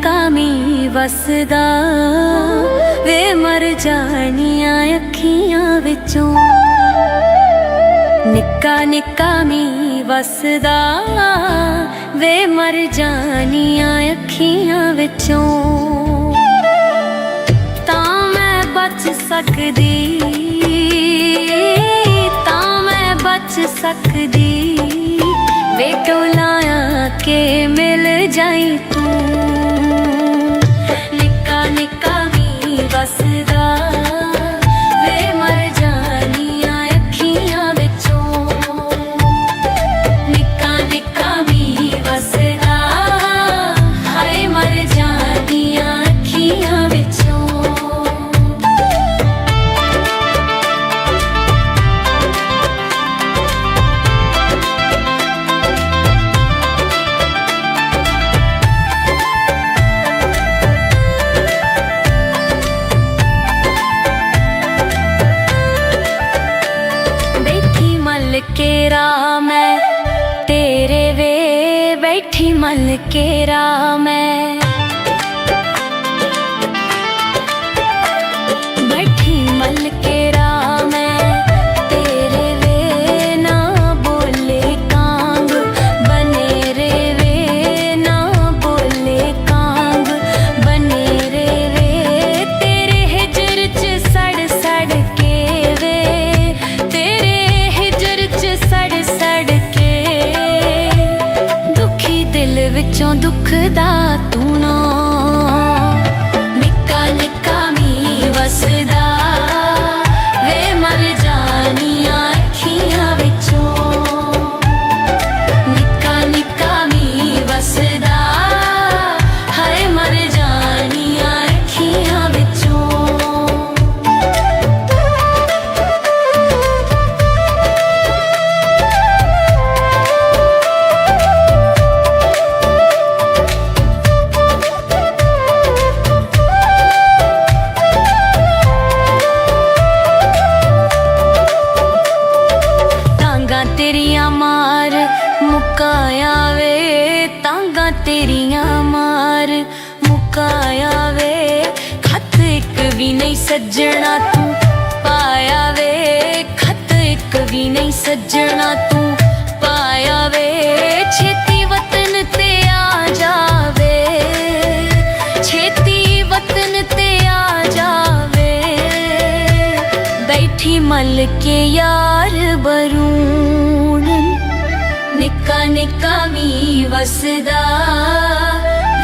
निक्का मी वसदा वे मर जानियां अखियां विचों। निक्का निक्का मी वसदा वे मर जानियां अखियां विचों। तां मैं बच सकदी, तां मैं बच सकदी वे टोलाया के मिल जाई तू। निक्का निक्का मी वसदा वे मर जानियां अखियां विचों। निक्का निक्का मी वसदा हाय मर जानियां अखियां विचों। केरा मैं तेरे वे बैठी मल केरा मैं, बैठी मल केरा मैं तेरे वे ना बोले कांग बने रे वे ना बोले कांग बने रे वे। तेरे हिजर च सड़ सड़ के वे तेरे सड़ सड़ के दुखी दिल विचों दुखदा तू ना। निक्का निक्का मी वसदा वे मर जानियां अखियां विचों। निक्का निक्का मी वसदा हाय मर जानियां अखियां विचों। तेरियां मार मुकाया वे तांगा तेरियां मार मुकाया वे। खत एक भी नहीं सज्जना तू पाया वे, खत एक भी नहीं सज्जना तू पाया वे। छेती वतन ते आ जावे, छेती वतन ते आ जावे। बैठी मल के यार बरून निक्का निक्का मी वसदा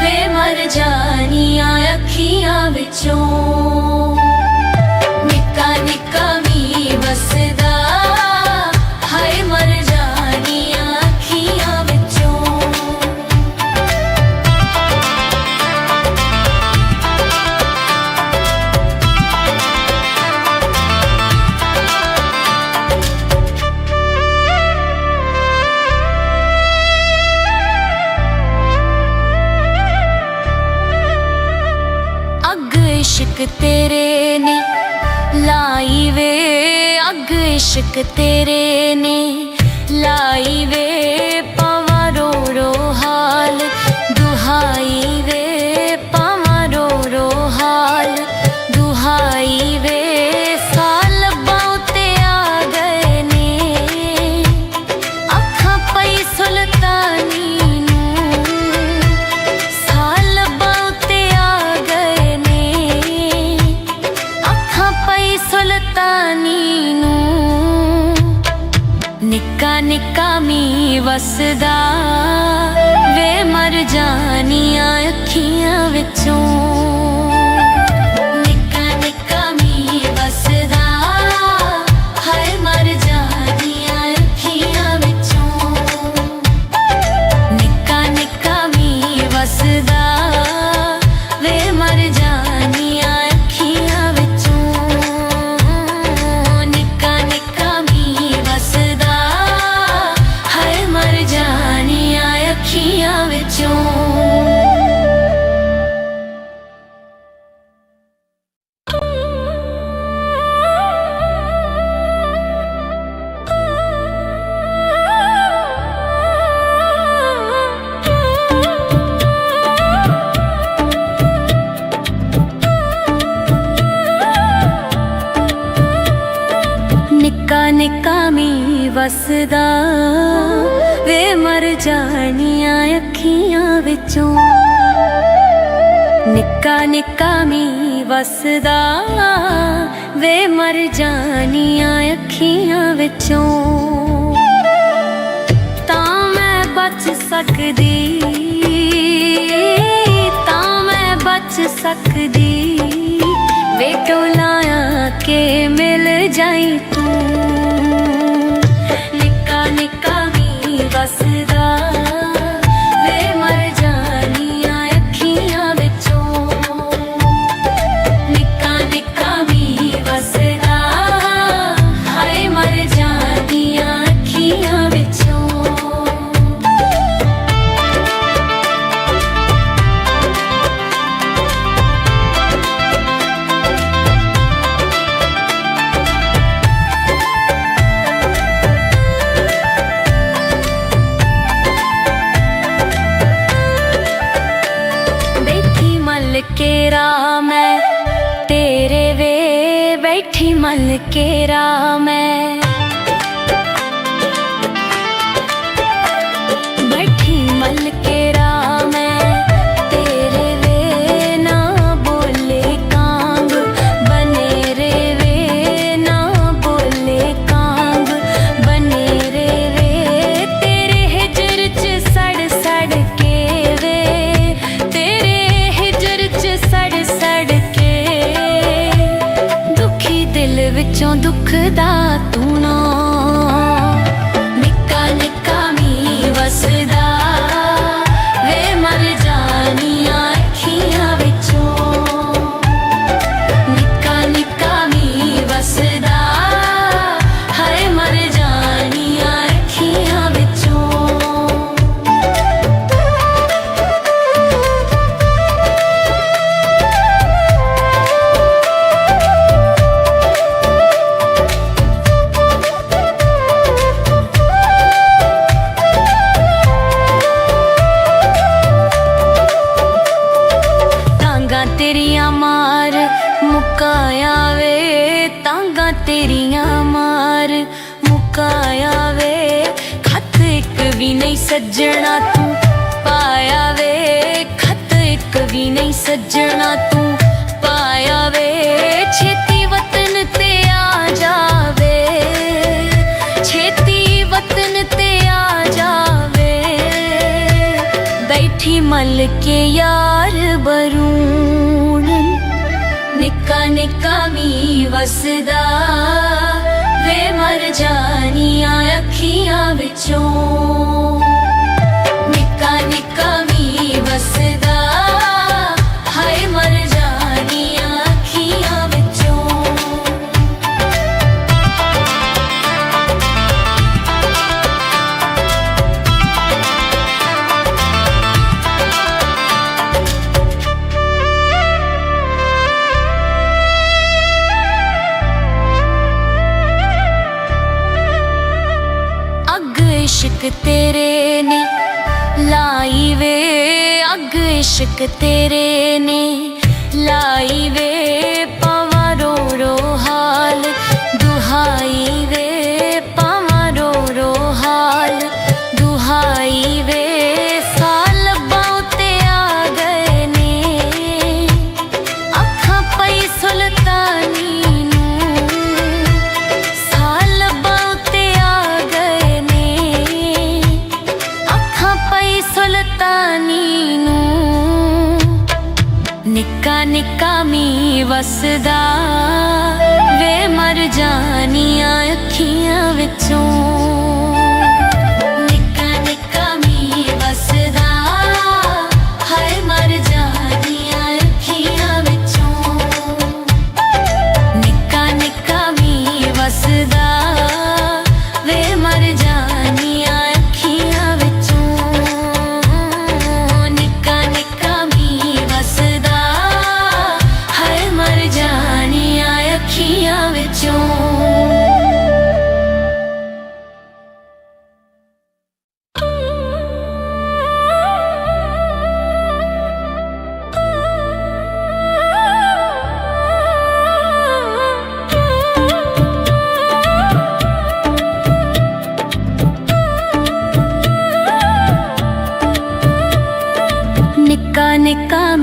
वे मर जानियां अखियां विचों। निक्का निक्का मी वसदा हाय मर जानियां अखियां विचों। इश्क तेरे ने लाई वे, अग इश्क तेरे ने लाई वे। पावा रो रो हाल दुहाई वे, पावा रो रो हाल दुहाई वे। साल बाउते आ गए ने अखां पई सुल्तानी सुल्तानी नूं। निक्का निक्का मी वसदा वे मर जानियां अखियां विचों। निक्का निक्का मी वसदा हाय मर जानियां अखियां विचों। निक्का निक्का मी वसदा वे मर जानियां अखियां विचों। निक्का निक्का मी वसदा हाय मर जानियां ਵਸਦਾ ਵੇ ਮਰ ਜਾਣੀਆਂ ਅੱਖੀਆਂ ਵਿੱਚੋਂ। ਨਿੱਕਾ ਨਿੱਕਾ ਮੀਂਹ ਵਸਦਾ ਵੇ ਮਰ ਜਾਣੀਆਂ ਅੱਖੀਆਂ ਵਿੱਚੋਂ। ਤਾਂ ਮੈਂ ਬਚ ਸਕਦੀ, ਤਾਂ ਮੈਂ ਬਚ ਸਕਦੀ ਵੇ ਟੋਲਾਂ ਕੇ ਮਿਲ ਜਾਈ ਤੂੰ। ਨਿੱਕਾ ਨਿੱਕਾ ਮੀਂਹ ਵਸਦਾ ਵੇ ਮਰ ਜਾਣੀਆਂ ਅੱਖੀਆਂ ਵਿੱਚੋਂ। ਨਿੱਕਾ ਨਿੱਕਾ ਮੀਂਹ ਵਸਦਾ ਹਾਏ ਮਰ ਜਾਣੀਆਂ ਅੱਖੀਆਂ ਵਿੱਚੋਂ। ਕੇ ਰਾਹ ਮੈਂ ਤੇਰੇ ਵੇ ਬੈਠੀ ਮਲ ਕੇ ਰਾਹ ਮੈਂ, ਬੈਠੀ ਮਲ ਕੇ ਰਾਹ ਮੈਂ ਤੇਰੇ ਵੇ ਨਾ ਬੋਲੇ ਕਾਂਗ ਬਨੇ ਰੇ ਵੇ ਨਾ ਬੋਲੇ ਕਾਂਗ ਬਨੇ ਰੇ ਵੇ। ਤੇਰੇ ਹਿਜਰ ਚ ਸੜ ਸੜ ਕੇ ਵੇ ਤੇਰੇ ਸੜ ਸੜ ਕੇ ਦੁਖੀ ਦਿਲ ਵਿੱਚੋਂ ਦੁੱਖ ਦਾ ਤੂੰ ਨਾ। ਨਿੱਕਾ ਨਿੱਕਾ ਮੀਂਹ ਵਸਦਾ ਵੇ ਮਰ ਜਾਣੀਆਂ ਅੱਖੀਆਂ ਵਿੱਚੋਂ। ਨਿੱਕਾ ਨਿੱਕਾ ਮੀਂਹ ਵਸਦਾ ਹਾਏ ਮਰ ਜਾਣੀਆਂ ਅੱਖੀਆਂ ਵਿੱਚੋਂ। ਤੇਰੀਆਂ ਮਾਰ ਮੁਕਾਇਆ ਵੇ ਤਾਂਗਾ ਤੇਰੀਆਂ ਮਾਰ ਮੁਕਾਇਆ ਵੇ। ਖੱਤ ਇੱਕ ਵੀ ਨਹੀਂ ਸੱਜਣਾ ਤੂੰ ਪਾਇਆ ਵੇ, ਖੱਤ ਇੱਕ ਵੀ ਨਹੀਂ ਸੱਜਣਾ ਤੂੰ ਪਾਇਆ ਵੇ। ਛੇਤੀ ਵਤਨ ਤੇ ਆ ਜਾਵੇ, ਛੇਤੀ ਵਤਨ ਤੇ ਆ ਜਾਵੇ। ਬੈਠੀ ਮਲ ਕੇ ਯਾਰ ਬਰੂਣ ਨਿੱਕਾ ਨਿੱਕਾ ਮੀਂਹ ਵਸਦਾ ਵੇ ਮਰ ਜਾਣੀਆਂ ਅੱਖੀਆਂ ਵਿੱਚੋਂ। ਨਿੱਕਾ ਨਿੱਕਾ ਮੀਂਹ ਵਸਦਾ ਹਾਏ ਮਰ ਜਾਣੀਆਂ ਅੱਖੀਆਂ ਵਿੱਚੋਂ। इश्क तेरे ने लाई वे, अग इश्क तेरे ने लाई वे। पावा रो रो हाल दुहाई वे, पावा रो रो हाल दुहाई वे। साल बाउते आ गए ने अखा पई सुल्तानी ਸੁਲਤਾਨੀ ਨੂੰ। ਨਿੱਕਾ ਨਿੱਕਾ ਮੀਂਹ ਵਸਦਾ ਵੇ ਮਰ ਜਾਣੀਆਂ ਅੱਖੀਆਂ ਵਿੱਚੋਂ। ਨਿੱਕਾ ਨਿੱਕਾ ਮੀਂਹ ਵਸਦਾ ਹਾਏ ਮਰ ਜਾਣੀਆਂ ਅੱਖੀਆਂ ਵਿੱਚੋਂ। ਨਿੱਕਾ ਨਿੱਕਾ ਮੀਂਹ ਵਸਦਾ ਵੇ ਮਰ ਜਾਣੀਆਂ ਅੱਖੀਆਂ ਵਿੱਚੋਂ। ਨਿੱਕਾ ਨਿੱਕਾ ਮੀਂਹ ਵਸਦਾ ਹਾਏ ਮਰ ਜਾਣੀਆਂ ਅੱਖੀਆਂ ਵਿੱਚੋਂ।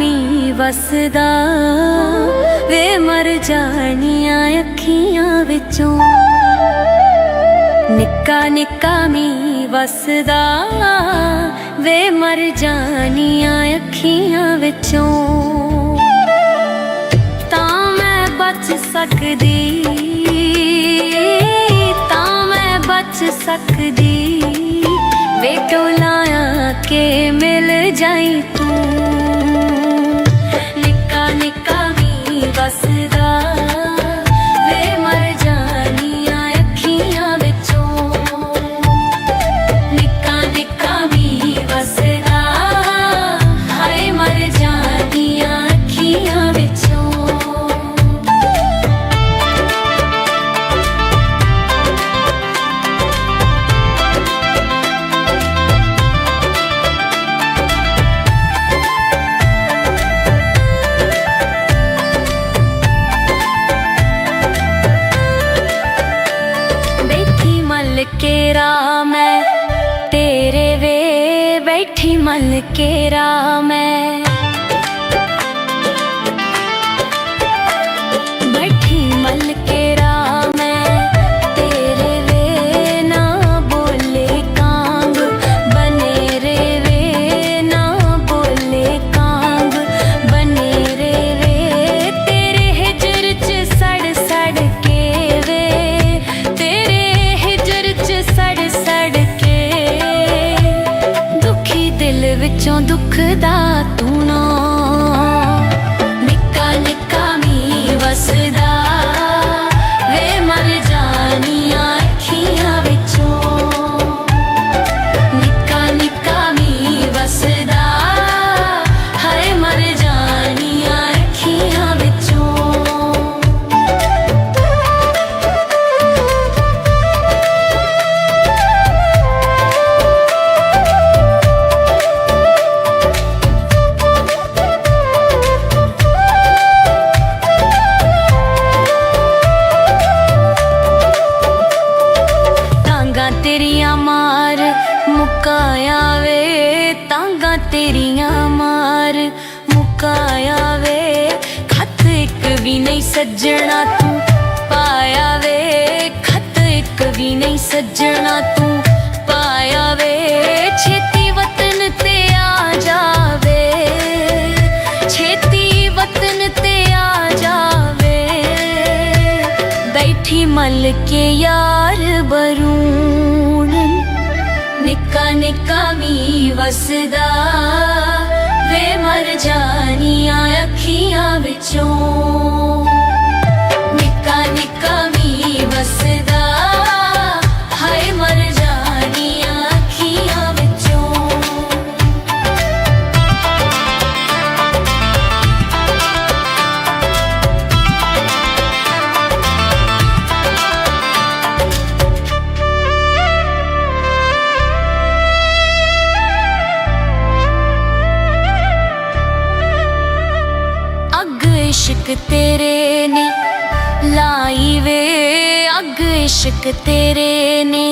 ਮੀ ਵਸਦਾ ਵੇ ਮਰ ਜਾਣੀਆਂ ਅੱਖੀਆਂ ਵਿੱਚੋਂ ਨਿੱਕਾ ਨਿੱਕਾ ਮੀ ਵਸਦਾ ਵੇ ਮਰ ਜਾਣੀਆਂ ਅੱਖੀਆਂ ਵਿੱਚੋਂ ਤਾਂ ਮੈਂ ਬਚ ਸਕਦੀ ਤਾਂ ਮੈਂ ਬਚ ਸਕਦੀ ਵੇ ਟੋਲਾਇਆ ਕੇ ਮਿਲ ਜਾਈ ਤੂੰ ਨਿੱਕਾ ਨਿੱਕਾ ਮੀ ਵਸਦਾ ਵੇ ਮਰ ਜਾਣੀਆਂ ਅੱਖੀਆਂ ਵਿੱਚੋਂ ਨਿੱਕਾ ਨਿੱਕਾ ਮੀ ਵਸਦਾ ਹਾਏ ਮਰ ਜਾਣੀਆਂ ਅੱਖੀਆਂ ਵਿੱਚੋਂ मल केरा मैं तेरे वे बैठी मल केरा मैं बैठी मल केरा मैं तेरे वे ना बोले कांग बने रे वे ना बोले कांग बने रे वे तेरे हिजर च सड़ सड़ के वे तेरे सड़ सड़ के दुखी दिल विचों दुख दा तू ना निक्का निक्का मी वसदा वे मर जानियां अखियां विचों निक्का निक्का मी वसदा हाय मर जानियां अखियां विचों तेरिया मार मुकाया वे तांगा तेरिया मार मुकाया वे खत एक भी नहीं सज्जना तू पाया वे खत एक भी नहीं सज्जना तू पाया वे छेती वतन ते आ जावे छेती वतन ते आ जावे बैठी मल के यार बरून निक्का निक्का मी वसदा वे मर जानियां अखियां विचों निक्का निक्का मी वसदा हाय मर जानियां अखियां विचों इश्क तेरे ने लाई वे अग इश्क तेरे ने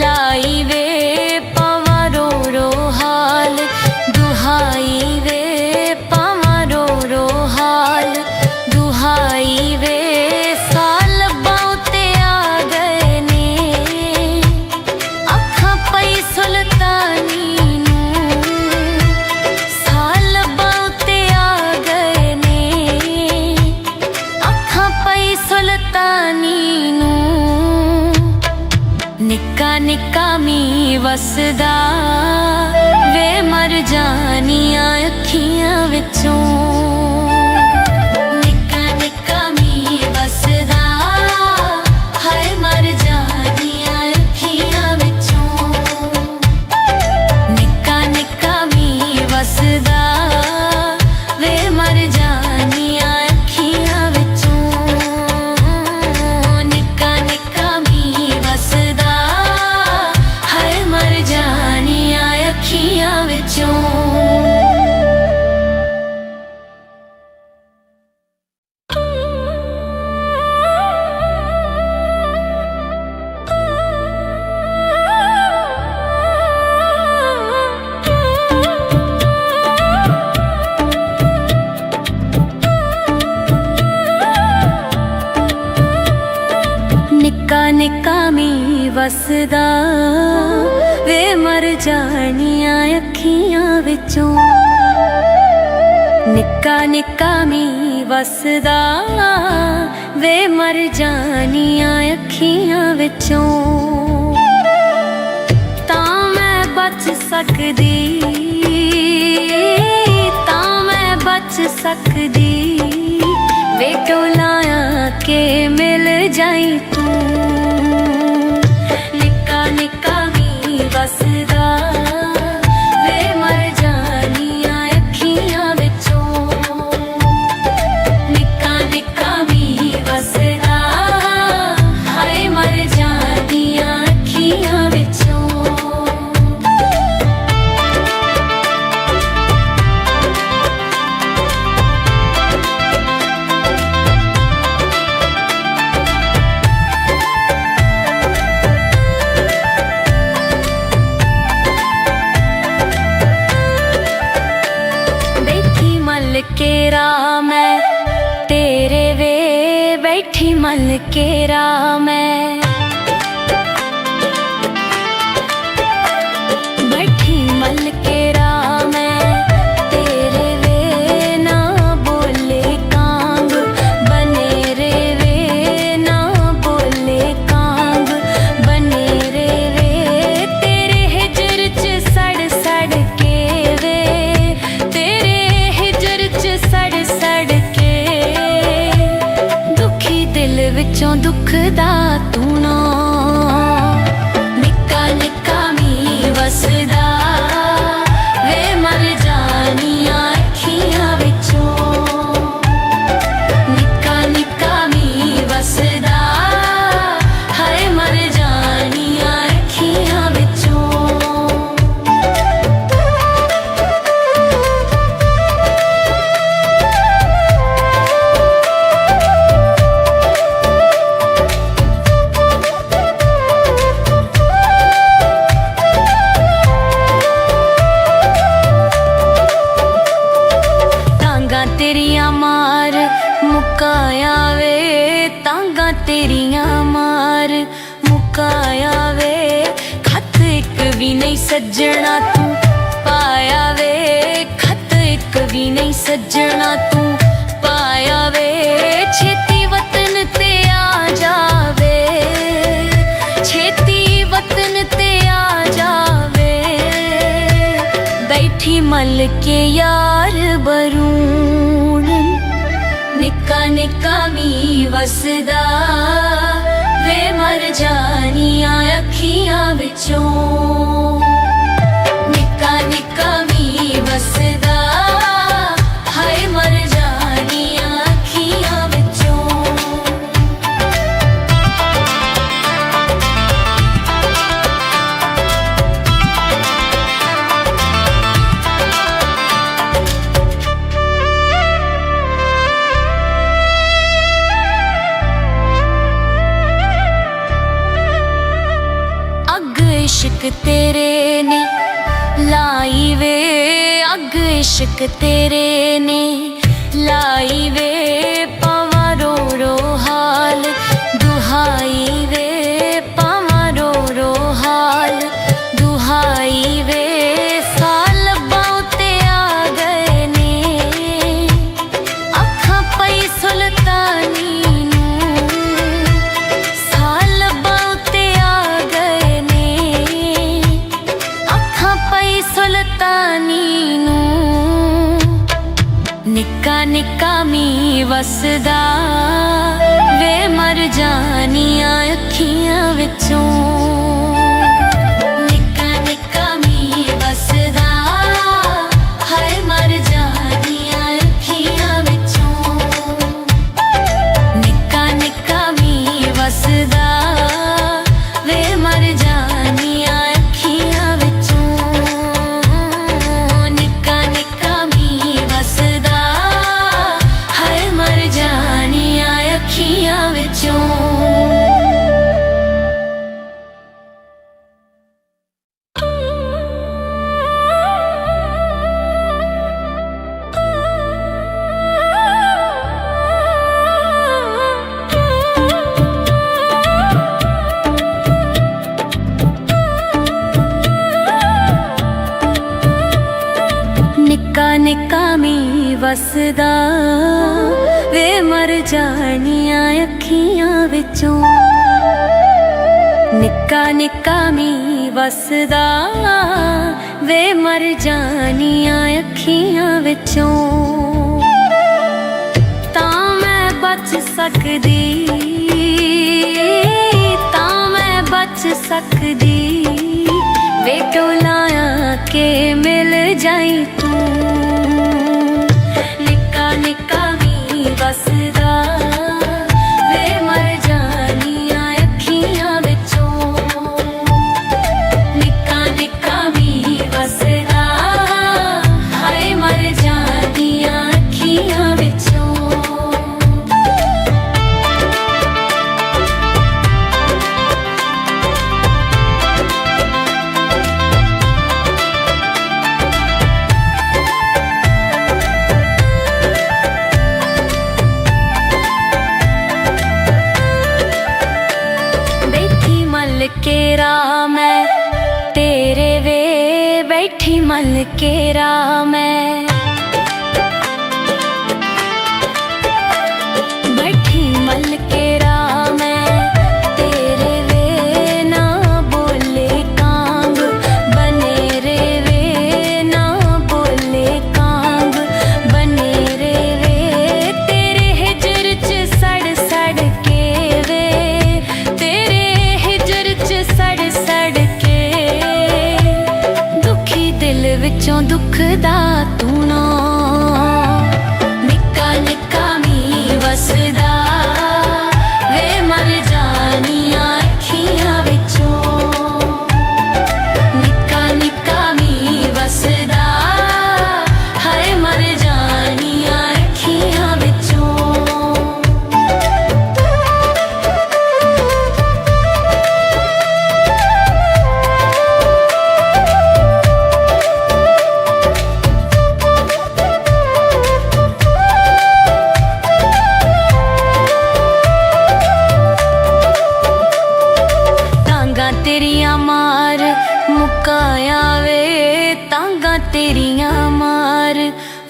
लाई वे पावा रो रो हाल दुहाई वे पावा रो रो हाल दुहाई वे साल बाउते आ गए ने अखा पई सुल्तानी सुल्तानी नू निक्का निक्का मी वसदा वे मर जानियां अखियां विचों निक्का निक्का मी वसदा हाय मर जानियां अखियां विचों निक्का निक्का मी वसदा वे मर जानियां अखियां विचों निक्का निक्का मी वसदा हाय मर जानियां ਨਿੱਕਾ ਮੀਂਹ ਵਸਦਾ ਵੇ ਮਰ ਜਾਣੀਆਂ ਅੱਖੀਆਂ ਵਿੱਚੋਂ। ਨਿੱਕਾ ਨਿੱਕਾ ਮੀਂਹ ਵਸਦਾ ਵੇ ਮਰ ਜਾਣੀਆਂ ਅੱਖੀਆਂ ਵਿੱਚੋਂ। ਤਾਂ ਮੈਂ ਬਚ ਸਕਦੀ, ਤਾਂ ਮੈਂ ਬਚ ਸਕਦੀ ਵੇ ਟੋਲਾਇਆ ਕੇ ਮਿਲ ਜਾਈ ਤੂੰ। ਨਿੱਕਾ ਨਿੱਕਾ ਮੀਂਹ ਵਸਦਾ ਵੇ ਮਰ ਜਾਣੀਆਂ ਅੱਖੀਆਂ ਵਿੱਚੋਂ। ਨਿੱਕਾ ਨਿੱਕਾ ਮੀਂਹ ਵਸਦਾ ਹਾਏ ਮਰ ਜਾਣੀਆਂ ਅੱਖੀਆਂ ਵਿੱਚੋਂ। ਮੈਂ ਤੇਰੇ ਵੇ ਬੈਠੀ ਮਲ ਕੇ ਰਾਹ ਮੈਂ, ਬੈਠੀ ਮਲ ਕੇ ਰਾਹ ਮੈਂ ਤੇਰੇ ਵੇ ਨਾ ਬੋਲੇ ਕਾਂਗ ਬਨੇ ਰੇ ਵੇ ਨਾ ਬੋਲੇ ਕਾਂਗ ਬਨੇ ਰੇ ਵੇ। ਤੇਰੇ ਹਿਜਰ ਚ ਸੜ ਸੜ ਕੇ ਵੇ ਤੇਰੇ ਹਿਜਰ ਚ ਸੜ ਸੜ ਕੇ ਦੁਖੀ ਦਿਲ ਵਿੱਚੋਂ ਦੁੱਖ ਦਾ ਤੂੰ ਨਾ। ਨਿੱਕਾ ਨਿੱਕਾ ਮੀਂਹ ਵਸਦਾ ਵੇ ਮਰ ਜਾਣੀਆਂ ਅੱਖੀਆਂ ਵਿੱਚੋਂ। ਨਿੱਕਾ ਨਿੱਕਾ ਮੀਂਹ ਵਸਦਾ ਹਾਏ ਮਰ ਜਾਣੀਆਂ ਅੱਖੀਆਂ ਵਿੱਚੋਂ। ਤੇਰੀਆਂ ਮਾਰ ਮੁਕਾਇਆ ਵੇ ਤਾਂਗਾ ਤੇਰੀਆਂ ਮਾਰ ਮੁਕਾਇਆ ਵੇ। ਖੱਤ ਇੱਕ ਵੀ ਨਹੀਂ ਸੱਜਣਾ ਤੂੰ ਪਾਇਆ ਵੇ, ਖੱਤ ਇੱਕ ਵੀ ਨਹੀਂ ਸੱਜਣਾ ਤੂੰ ਪਾਇਆ ਵੇ। ਛੇਤੀ ਵਤਨ ਤੇ ਆ ਜਾਵੇ, ਛੇਤੀ ਵਤਨ ਤੇ ਆ ਜਾਵੇ। ਬੈਠੀ ਮਲ ਕੇ ਯਾਰ ਬਰੂਣ ਨਿੱਕਾ ਨਿੱਕਾ ਮੀਂਹ ਵਸਦਾ ਵੇ ਮਰ ਜਾਣੀਆਂ ਅੱਖੀਆਂ ਵਿੱਚੋਂ। ਨਿੱਕਾ ਨਿੱਕਾ ਮੀਂਹ ਵਸਦਾ ਹਾਏ ਮਰ ਜਾਣੀਆਂ ਅੱਖੀਆਂ ਵਿੱਚੋਂ। इश्क तेरे ने लाई वे, अग इश्क तेरे ने लाई वे। पावा रो रो हाल दुहाई वे, पावा रो रो हाल दुहाई वे। साल बाउते आ गए ने अखां पई सुल्तानी ਸੁਲਤਾਨੀ ਨੂੰ। ਨਿੱਕਾ ਨਿੱਕਾ ਮੀਂਹ ਵਸਦਾ ਵੇ ਮਰ ਜਾਣੀਆਂ ਅੱਖੀਆਂ ਵਿੱਚੋਂ। ਨਿੱਕਾ ਨਿੱਕਾ ਮੀਂਹ ਵਸਦਾ ਹਾਏ ਮਰ ਜਾਣੀਆਂ ਅੱਖੀਆਂ ਵਿੱਚੋਂ। ਨਿੱਕਾ ਨਿੱਕਾ ਮੀਂਹ ਵਸਦਾ ਵੇ ਮਰ ਜਾਣੀਆਂ ਅੱਖੀਆਂ ਵਿੱਚੋਂ। ਅੱਖੀਆਂ ਵਿੱਚੋਂ। ਵਸਦਾ ਵੇ ਮਰ ਜਾਣੀਆਂ ਅੱਖੀਆਂ ਵਿੱਚੋਂ। ਨਿੱਕਾ ਨਿੱਕਾ ਮੀਂਹ ਵਸਦਾ ਵੇ ਮਰ ਜਾਣੀਆਂ ਅੱਖੀਆਂ ਵਿੱਚੋਂ। ਤਾਂ ਮੈਂ ਬਚ ਸਕਦੀ, ਤਾਂ ਮੈਂ ਬਚ ਸਕਦੀ ਵੇ ਟੋਲਾਇਆ ਕੇ ਮਿਲ ਜਾਈ ਤੂੰ। ਨਿੱਕਾ ਨਿੱਕਾ ਮੀਂਹ ਵਸਦਾ ਵੇ ਮਰ ਜਾਣੀਆਂ ਅੱਖੀਆਂ ਵਿੱਚੋਂ। ਨਿੱਕਾ ਨਿੱਕਾ ਮੀਂਹ ਵਸਦਾ ਹਾਏ ਮਰ ਜਾਣੀਆਂ ਅੱਖੀਆਂ ਵਿੱਚੋਂ। ਕੇ ਰਾਹ ਮੈਂ ਤੇਰੇ ਵੇ ਬੈਠੀ ਮਲ ਕੇ ਰਾਹ ਮੈਂ। ਬੈਠੀ ਮਲ ਕੇ ਰਾਹ ਮੈਂ ਤੇਰੇ ਵੇ ਨਾ ਬੋਲੇ ਕਾਂਗ ਬਨੇ ਰੇ ਵੇ ਨਾ ਬੋਲੇ ਕਾਂਗ ਬਨੇ ਰੇ ਵੇ। ਤੇਰੇ ਹਿਜਰ ਚ ਸੜ ਸੜ ਕੇ ਵੇ ਤੇਰੇ ਸੜ ਸੜ ਕੇ ਦੁਖੀ ਦਿਲ ਵਿੱਚੋਂ ਦੁੱਖ ਦਾ ਤੂੰ ਨਾ। ਨਿੱਕਾ ਨਿੱਕਾ ਮੀਂਹ ਵਸਦਾ ਵੇ ਮਰ ਜਾਣੀਆਂ ਅੱਖੀਆਂ ਵਿੱਚੋਂ। ਨਿੱਕਾ ਨਿੱਕਾ ਮੀਂਹ ਵਸਦਾ ਹਾਏ ਮਰ ਜਾਣੀਆਂ ਅੱਖੀਆਂ ਵਿੱਚੋਂ। ਤੇਰੀਆਂ ਮਾਰ ਮੁਕਾਇਆ ਵੇ ਤਾਂਗਾ ਤੇਰੀਆਂ ਮਾਰ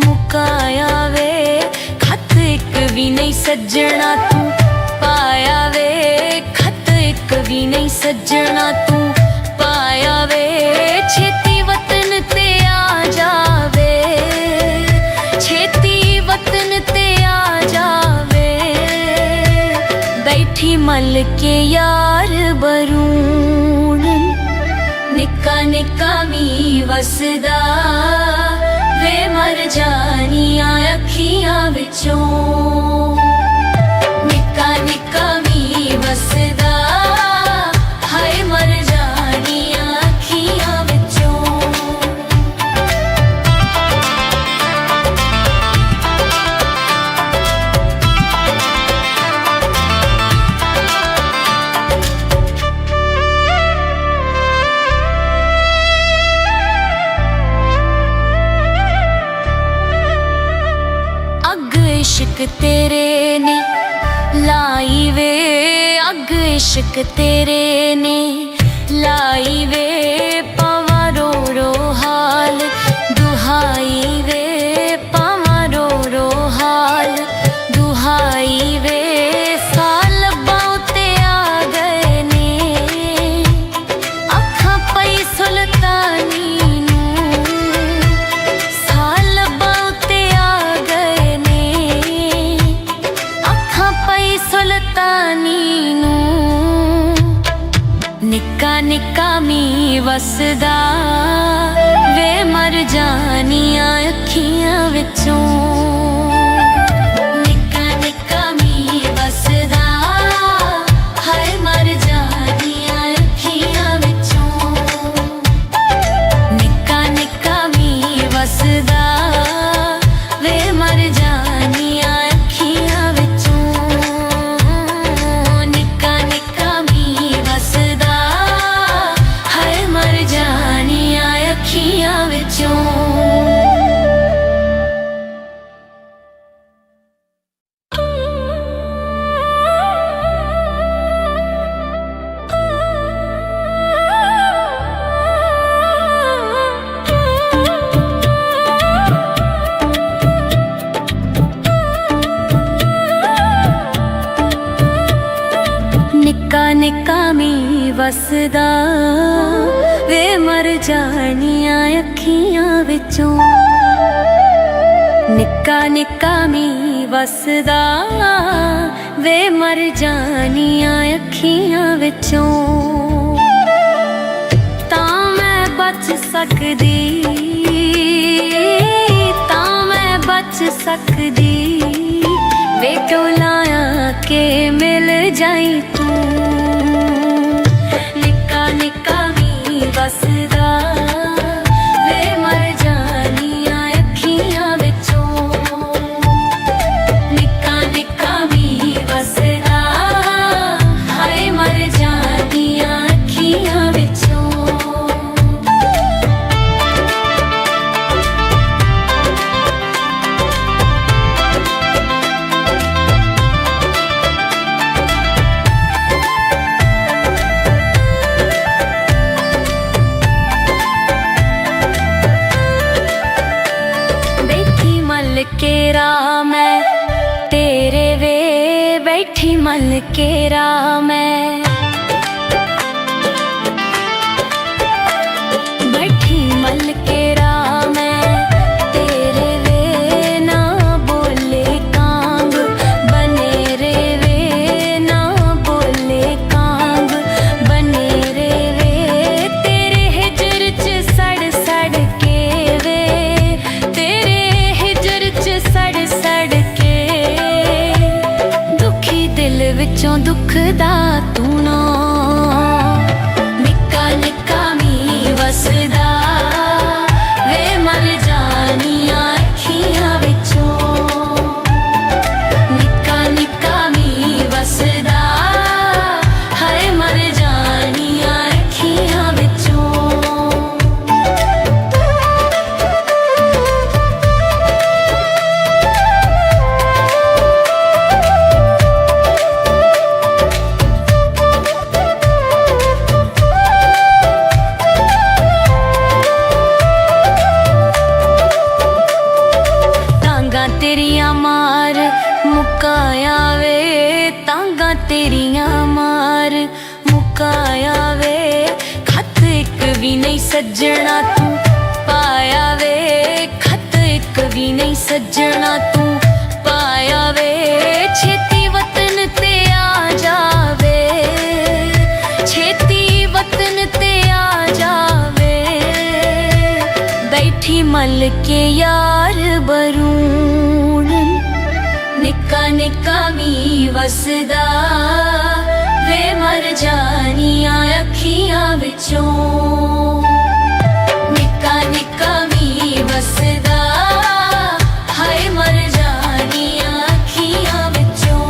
ਮੁਕਾਇਆ ਵੇ। ਖੱਤ ਇੱਕ ਵੀ ਨਹੀਂ ਸੱਜਣਾ ਤੂੰ ਪਾਇਆ ਵੇ ਖੱਤ ਇੱਕ ਵੀ ਨਹੀਂ ਸੱਜਣਾ ਤੂੰ ਪਾਇਆ ਵੇ। ਛੇਤੀ ਵਤਨ ਤੇ ਆ ਜਾਵੇ ਛੇਤੀ ਵਤਨ ਤੇ ਆ ਜਾਵੇ। ਬੈਠੀ ਮਲ ਕੇ ਯਾਰ ਬਰੂਣ ਨਿੱਕਾ ਨਿੱਕਾ ਮੀਂਹ ਵਸਦਾ ਵੇ ਮਰ ਜਾਣੀਆਂ ਅੱਖੀਆਂ ਵਿੱਚੋਂ। ਨਿੱਕਾ ਨਿੱਕਾ ਮੀਂਹ ਵਸਦਾ ਹਾਏ ਮਰ ਜਾਣੀਆਂ ਅੱਖੀਆਂ ਵਿੱਚੋਂ। इश्क तेरे ने लाई वे अग इश्क तेरे ने लाई वे। पावा रो रो हाल दुहाई वे पावा रो रो हाल दुहाई वे। साल बाउते आ गए ने अखां पई सुल्तानी नूं। साल बाउते आ गए ने अखां पई सुल्तानी नूं। निक्का निक्का मींह वसदा वे मर जाणीਆਂ ਅੱਖੀਆਂ ਵਿੱਚੋਂ। ਨਿੱਕਾ ਨਿੱਕਾ ਮੀਂਹ ਵਸਦਾ ਹਾਏ ਮਰ ਜਾਣੀਆਂ ਅੱਖੀਆਂ ਵਿੱਚੋਂ। ਨਿੱਕਾ ਨਿੱਕਾ ਮੀਂਹ ਵਸਦਾ ਵੇ ਮਰ ਜਾਣੀਆਂ ਅੱਖੀਆਂ ਵਿੱਚੋਂ। ਨਿੱਕਾ ਨਿੱਕਾ ਮੀਂਹ ਵਸਦਾ ਹਾਏ ਮਰ ਜਾਣੀਆਂ ਅੱਖੀਆਂ ਵਿੱਚੋਂ। ਨਿੱਕਾ ਮੀਂਹ ਵਸਦਾ ਵੇ ਮਰ ਜਾਣੀਆਂ ਅੱਖੀਆਂ ਵਿੱਚੋਂ। ਨਿੱਕਾ ਨਿੱਕਾ ਮੀਂਹ ਵਸਦਾ ਵੇ ਮਰ ਜਾਣੀਆਂ ਅੱਖੀਆਂ ਵਿੱਚੋਂ। ਤਾਂ ਮੈਂ ਬਚ ਸਕਦੀ, ਤਾਂ ਮੈਂ ਬਚ ਸਕਦੀ ਵੇ ਟੋਲਾਇਆ ਕੇ ਮਿਲ ਜਾਈ ਤੂੰ। ਨਿੱਕਾ ਨਿੱਕਾ ਮੀਂਹ ਵਸਦਾ ਵੇ ਮਰ ਜਾਣੀਆਂ ਅੱਖੀਆਂ ਵਿੱਚੋਂ। ਨਿੱਕਾ ਨਿੱਕਾ ਮੀਂਹ ਵਸਦਾ ਹਾਏ ਮਰ ਜਾਣੀਆਂ ਅੱਖੀਆਂ ਵਿੱਚੋਂ। ਮਲ ਕੇ ਰਾਹ ਮੈਂ ਤੇਰੇ ਵੇ ਬੈਠੀ ਮਲ ਕੇ ਰਾਹ ਮੈਂ। ਬੈਠੀ ਮਲ ਕੇ ਰਾਹ ਮੈਂ ਤੇਰੇ ਵੇ ਨਾ ਬੋਲੇ ਕਾਂਗ ਬਨੇ ਰੇ ਵੇ ਨਾ ਬੋਲੇ ਕਾਂਗ ਬਨੇ ਰੇ ਵੇ। ਤੇਰੇ ਹਿਜਰ ਚ ਸੜ ਸੜ ਕੇ ਵੇ ਤੇਰੇ ਸੜ ਸੜ ਕੇ ਦੁਖੀ ਦਿਲ ਵਿੱਚੋਂ ਦੁੱਖ ਦਾ ਤੂੰ ਨਾ। ਨਿੱਕਾ ਨਿੱਕਾ ਮੀਂਹ ਵਸਦਾ ਵੇ ਮਰ ਜਾਣੀਆਂ ਅੱਖੀਆਂ ਵਿੱਚੋਂ। ਨਿੱਕਾ ਨਿੱਕਾ ਮੀਂਹ ਵਸਦਾ ਹਾਏ ਮਰ ਜਾਣੀਆਂ ਅੱਖੀਆਂ ਵਿੱਚੋਂ। ਤੇਰੀਆਂ ਮਾਰ ਮੁਕਾਇਆ ਵੇ ਤਾਂਗਾ ਤੇਰੀਆਂ ਮਾਰ ਮੁਕਾਇਆ ਵੇ। ਖੱਤ ਇੱਕ ਵੀ ਨਹੀਂ ਸੱਜਣਾ ਤੂੰ ਪਾਇਆ ਵੇ। ਖੱਤ ਇੱਕ ਵੀ ਨਹੀਂ ਸੱਜਣਾ ਤੂੰ ਪਾਇਆ ਵੇ। ਛੇਤੀ ਵਤਨ ਤੇ ਆ ਜਾਵੇ, ਛੇਤੀ ਵਤਨ ਤੇ ਆ ਜਾਵੇ। ਬੈਠੀ ਮਲ ਕੇ ਯਾਰ ਬਰੂਣ ਨਿੱਕਾ ਨਿੱਕਾ ਮੀਂਹ ਵਸਦਾ ਵੇ ਮਰ ਜਾਣੀਆਂ ਅੱਖੀਆਂ ਵਿੱਚੋਂ। ਨਿੱਕਾ ਨਿੱਕਾ ਮੀਂਹ ਵਸਦਾ ਹਾਏ ਮਰ ਜਾਣੀਆਂ ਅੱਖੀਆਂ ਵਿੱਚੋਂ।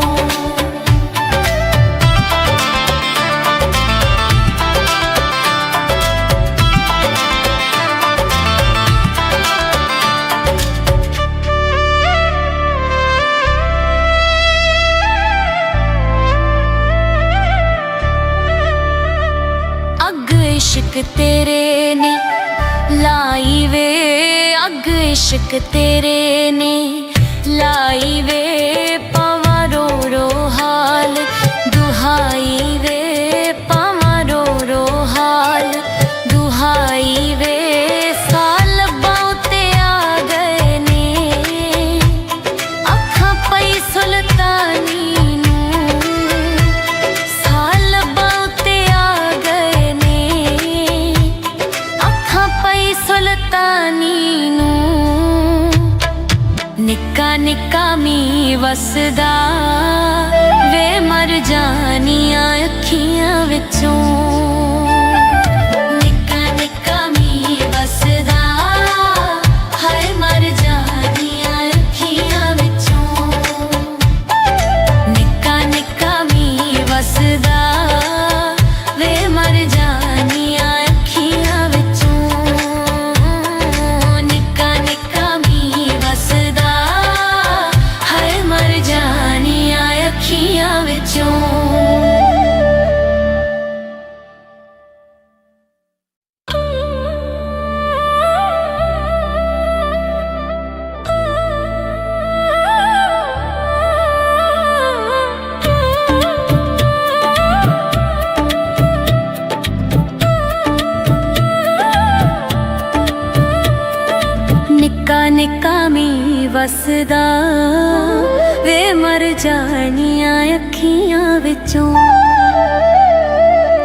इश्क तेरे ने लाई वे, अग इश्क तेरे ने लाई वे। पावा रो रो हाल दुहाई वे, पावा रो रो हाल दुहाई वे। साल बाउते आ गए ने अखां पई सुल्तानी ਸੁਲਤਾਨੀ ਨੂੰ। ਨਿੱਕਾ ਨਿੱਕਾ ਮੀਂਹ ਵਸਦਾ ਵੇ ਮਰ ਜਾਣੀਆਂ ਅੱਖੀਆਂ ਵਿੱਚੋਂ। ਨਿੱਕਾ ਨਿੱਕਾ ਮੀਂਹ ਵਸਦਾ ਹਾਏ ਮਰ ਜਾਣੀਆਂ ਅੱਖੀਆਂ ਵਿੱਚੋਂ। ਨਿੱਕਾ ਨਿੱਕਾ ਮੀਂਹ ਵਸਦਾ ਵੇ ਮਰ ਜਾਣੀਆਂ ਅੱਖੀਆਂ ਵਿੱਚੋਂ। ਅੱਖੀਆਂ ਵਿੱਚੋਂ। ਵਸਦਾ ਵੇ ਮਰ ਜਾਣੀਆਂ ਅੱਖੀਆਂ ਵਿੱਚੋਂ।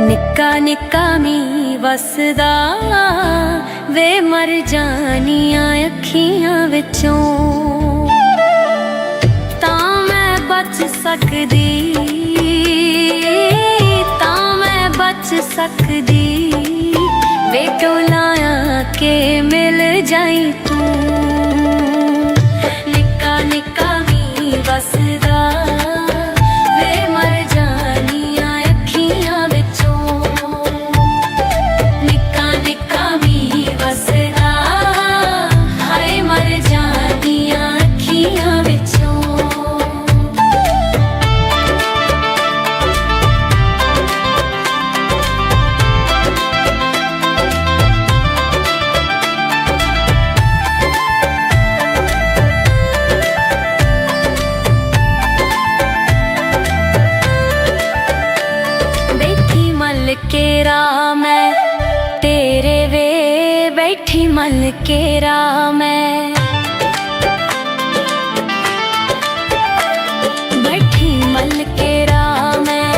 ਨਿੱਕਾ ਨਿੱਕਾ ਮੀਂਹ ਵਸਦਾ ਵੇ ਮਰ ਜਾਣੀਆਂ ਅੱਖੀਆਂ ਵਿੱਚੋਂ। ਤਾਂ ਮੈਂ ਬਚ ਸਕਦੀ, ਤਾਂ ਮੈਂ ਬਚ ਸਕਦੀ ਵੇ ਟੋਲਾਇਆ ਕੇ ਮਿਲ ਜਾਈ ਤੂੰ। ਨਿੱਕਾ ਨਿੱਕਾ ਮੀਂਹ ਵਸਦਾ ਵੇ ਮਰ ਜਾਣੀਆਂ ਅੱਖੀਆਂ ਵਿੱਚੋਂ। ਨਿੱਕਾ ਨਿੱਕਾ ਮੀਂਹ ਵਸਦਾ ਹਾਏ ਮਰ ਜਾਣੀਆਂ ਅੱਖੀਆਂ ਵਿੱਚੋਂ। ਕੇ ਰਾਹ ਮੈਂ ਤੇਰੇ ਵੇ ਬੈਠੀ ਮਲ ਕੇ ਰਾਹ ਮੈਂ। ਬੈਠੀ ਮਲ ਕੇ ਰਾਹ ਮੈਂ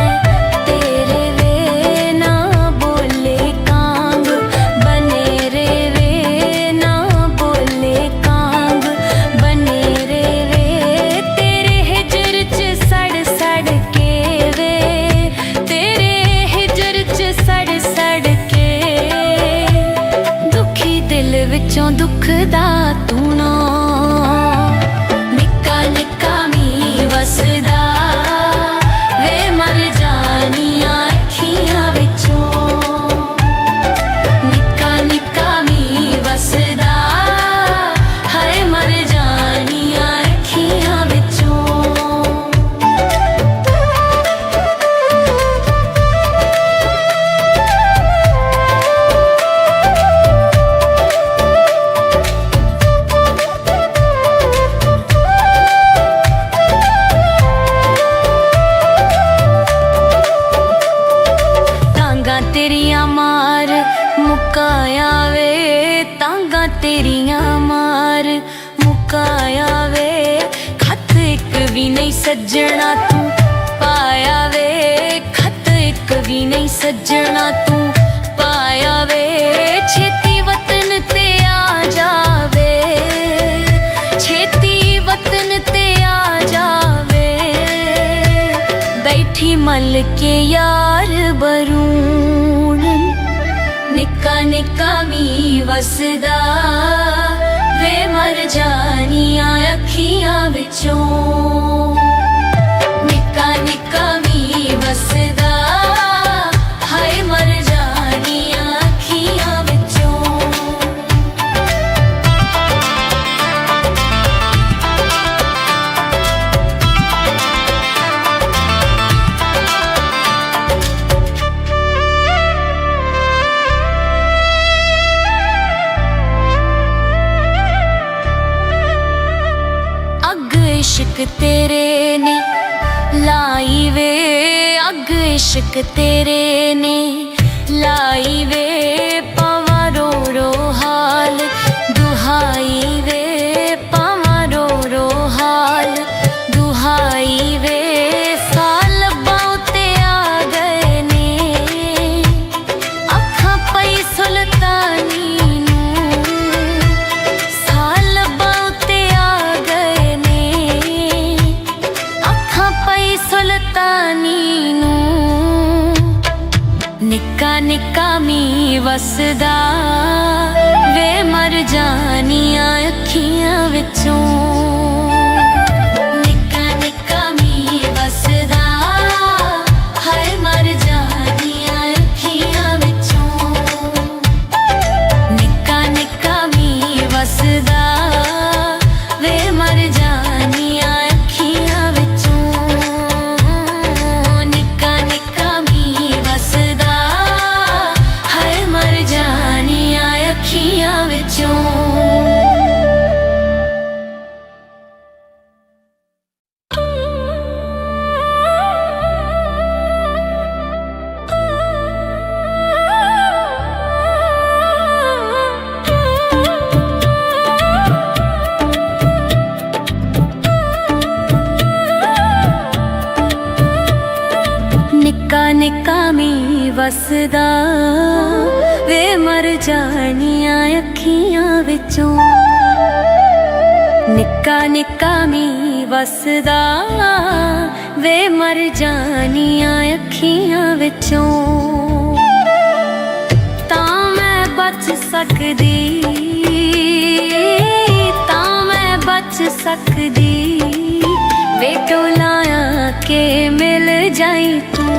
ਤੇਰੇ ਵੇ ਨਾ ਬੋਲੇ ਕਾਂਗ ਬਨੇ ਰੇ ਵੇ ਨਾ ਬੋਲੇ ਕਾਂਗ ਬਨੇ ਰੇ ਵੇ। ਤੇਰੇ ਹਿਜਰ ਚ ਸੜ ਸੜ ਕੇ ਵੇ ਤੇਰੇ ਸੜ ਸੜ ਕੇ ਦੁਖੀ ਦਿਲ ਵਿੱਚੋਂ ਦੁੱਖ ਦਾ ਤੂੰ ਨਾ। ਨਿੱਕਾ ਨਿੱਕਾ ਮੀਂਹ ਵਸਦਾ ਵੇ ਮਰ ਜਾਣੀਆਂ ਅੱਖੀਆਂ ਵਿੱਚੋਂ। ਨਿੱਕਾ ਨਿੱਕਾ ਮੀਂਹ ਵਸਦਾ ਹਾਏ ਮਰ ਜਾਣੀਆਂ ਅੱਖੀਆਂ ਵਿੱਚੋਂ। ਤੇਰੀਆਂ ਮਾਰ ਮੁਕਾਇਆ ਵੇ ਤਾਂਗਾ ਤੇਰੀਆਂ ਮਾਰ ਮੁਕਾਇਆ ਵੇ। ਖੱਤ ਇੱਕ ਵੀ ਨਹੀਂ ਸੱਜਣਾ ਤੂੰ ਪਾਇਆ ਵੇ ਖੱਤ ਇੱਕ ਵੀ ਨਹੀਂ ਸੱਜਣਾ ਤੂੰ ਪਾਇਆ ਵੇ। ਛੇਤੀ ਵਤਨ ਤੇ ਆ ਜਾਵੇ ਛੇਤੀ ਵਤਨ ਤੇ ਆ ਜਾਵੇ। ਬੈਠੀ ਮਲ ਕੇ ਯਾਰ ਬਰੂਣ ਨਿੱਕਾ ਨਿੱਕਾ ਮੀਂਹ ਵਸਦਾ ਵੇ ਮਰ ਜਾਣੀਆਂ ਅੱਖੀਆਂ ਵਿੱਚੋਂ। ਨਿੱਕਾ ਨਿੱਕਾ ਮੀਂਹ ਵਸਦਾ ਹਾਏ ਮਰ ਜਾਣੀਆਂ ਅੱਖੀਆਂ ਵਿੱਚੋਂ। इश्क तेरे ने लाई वे अग इश्क तेरे ने लाई वे। पावा रो रो हाल दुहाई वे पावा रो रो हाल दुहाई वे। साल बाउते आ गए ने अखा पई सुल्तानी ਸੁਲਤਾਨੀ ਨੂੰ। ਨਿੱਕਾ ਨਿੱਕਾ ਮੀਂਹ ਵਸਦਾ ਵੇ ਮਰ ਜਾਣੀਆਂ ਅੱਖੀਆਂ ਵਿੱਚੋਂ। ਨਿੱਕਾ ਨਿੱਕਾ ਮੀਂਹ ਵਸਦਾ ਹਾਏ ਮਰ ਜਾਣੀਆਂ ਅੱਖੀਆਂ ਵਿੱਚੋਂ। ਨਿੱਕਾ ਨਿੱਕਾ ਮੀਂਹ ਵਸਦਾ ਵੇ ਮਰ ਜਾਣੀਆਂ ਅੱਖੀਆਂ ਵਿੱਚੋਂ। ਅੱਖੀਆਂ ਵਿੱਚੋਂ। ਨਿੱਕਾ ਮੀਂਹ ਵਸਦਾ ਵੇ ਮਰ ਜਾਣੀਆਂ ਅੱਖੀਆਂ ਵਿੱਚੋਂ। ਨਿੱਕਾ ਨਿੱਕਾ ਮੀਂਹ ਵਸਦਾ ਵੇ ਮਰ ਜਾਣੀਆਂ ਅੱਖੀਆਂ ਵਿੱਚੋਂ। ਤਾਂ ਮੈਂ ਬਚ ਸਕਦੀ, ਤਾਂ ਮੈਂ ਬਚ ਸਕਦੀ ਵੇ ਟੋਲਾਇਆ ਕੇ ਮਿਲ ਜਾਈ ਤੂੰ।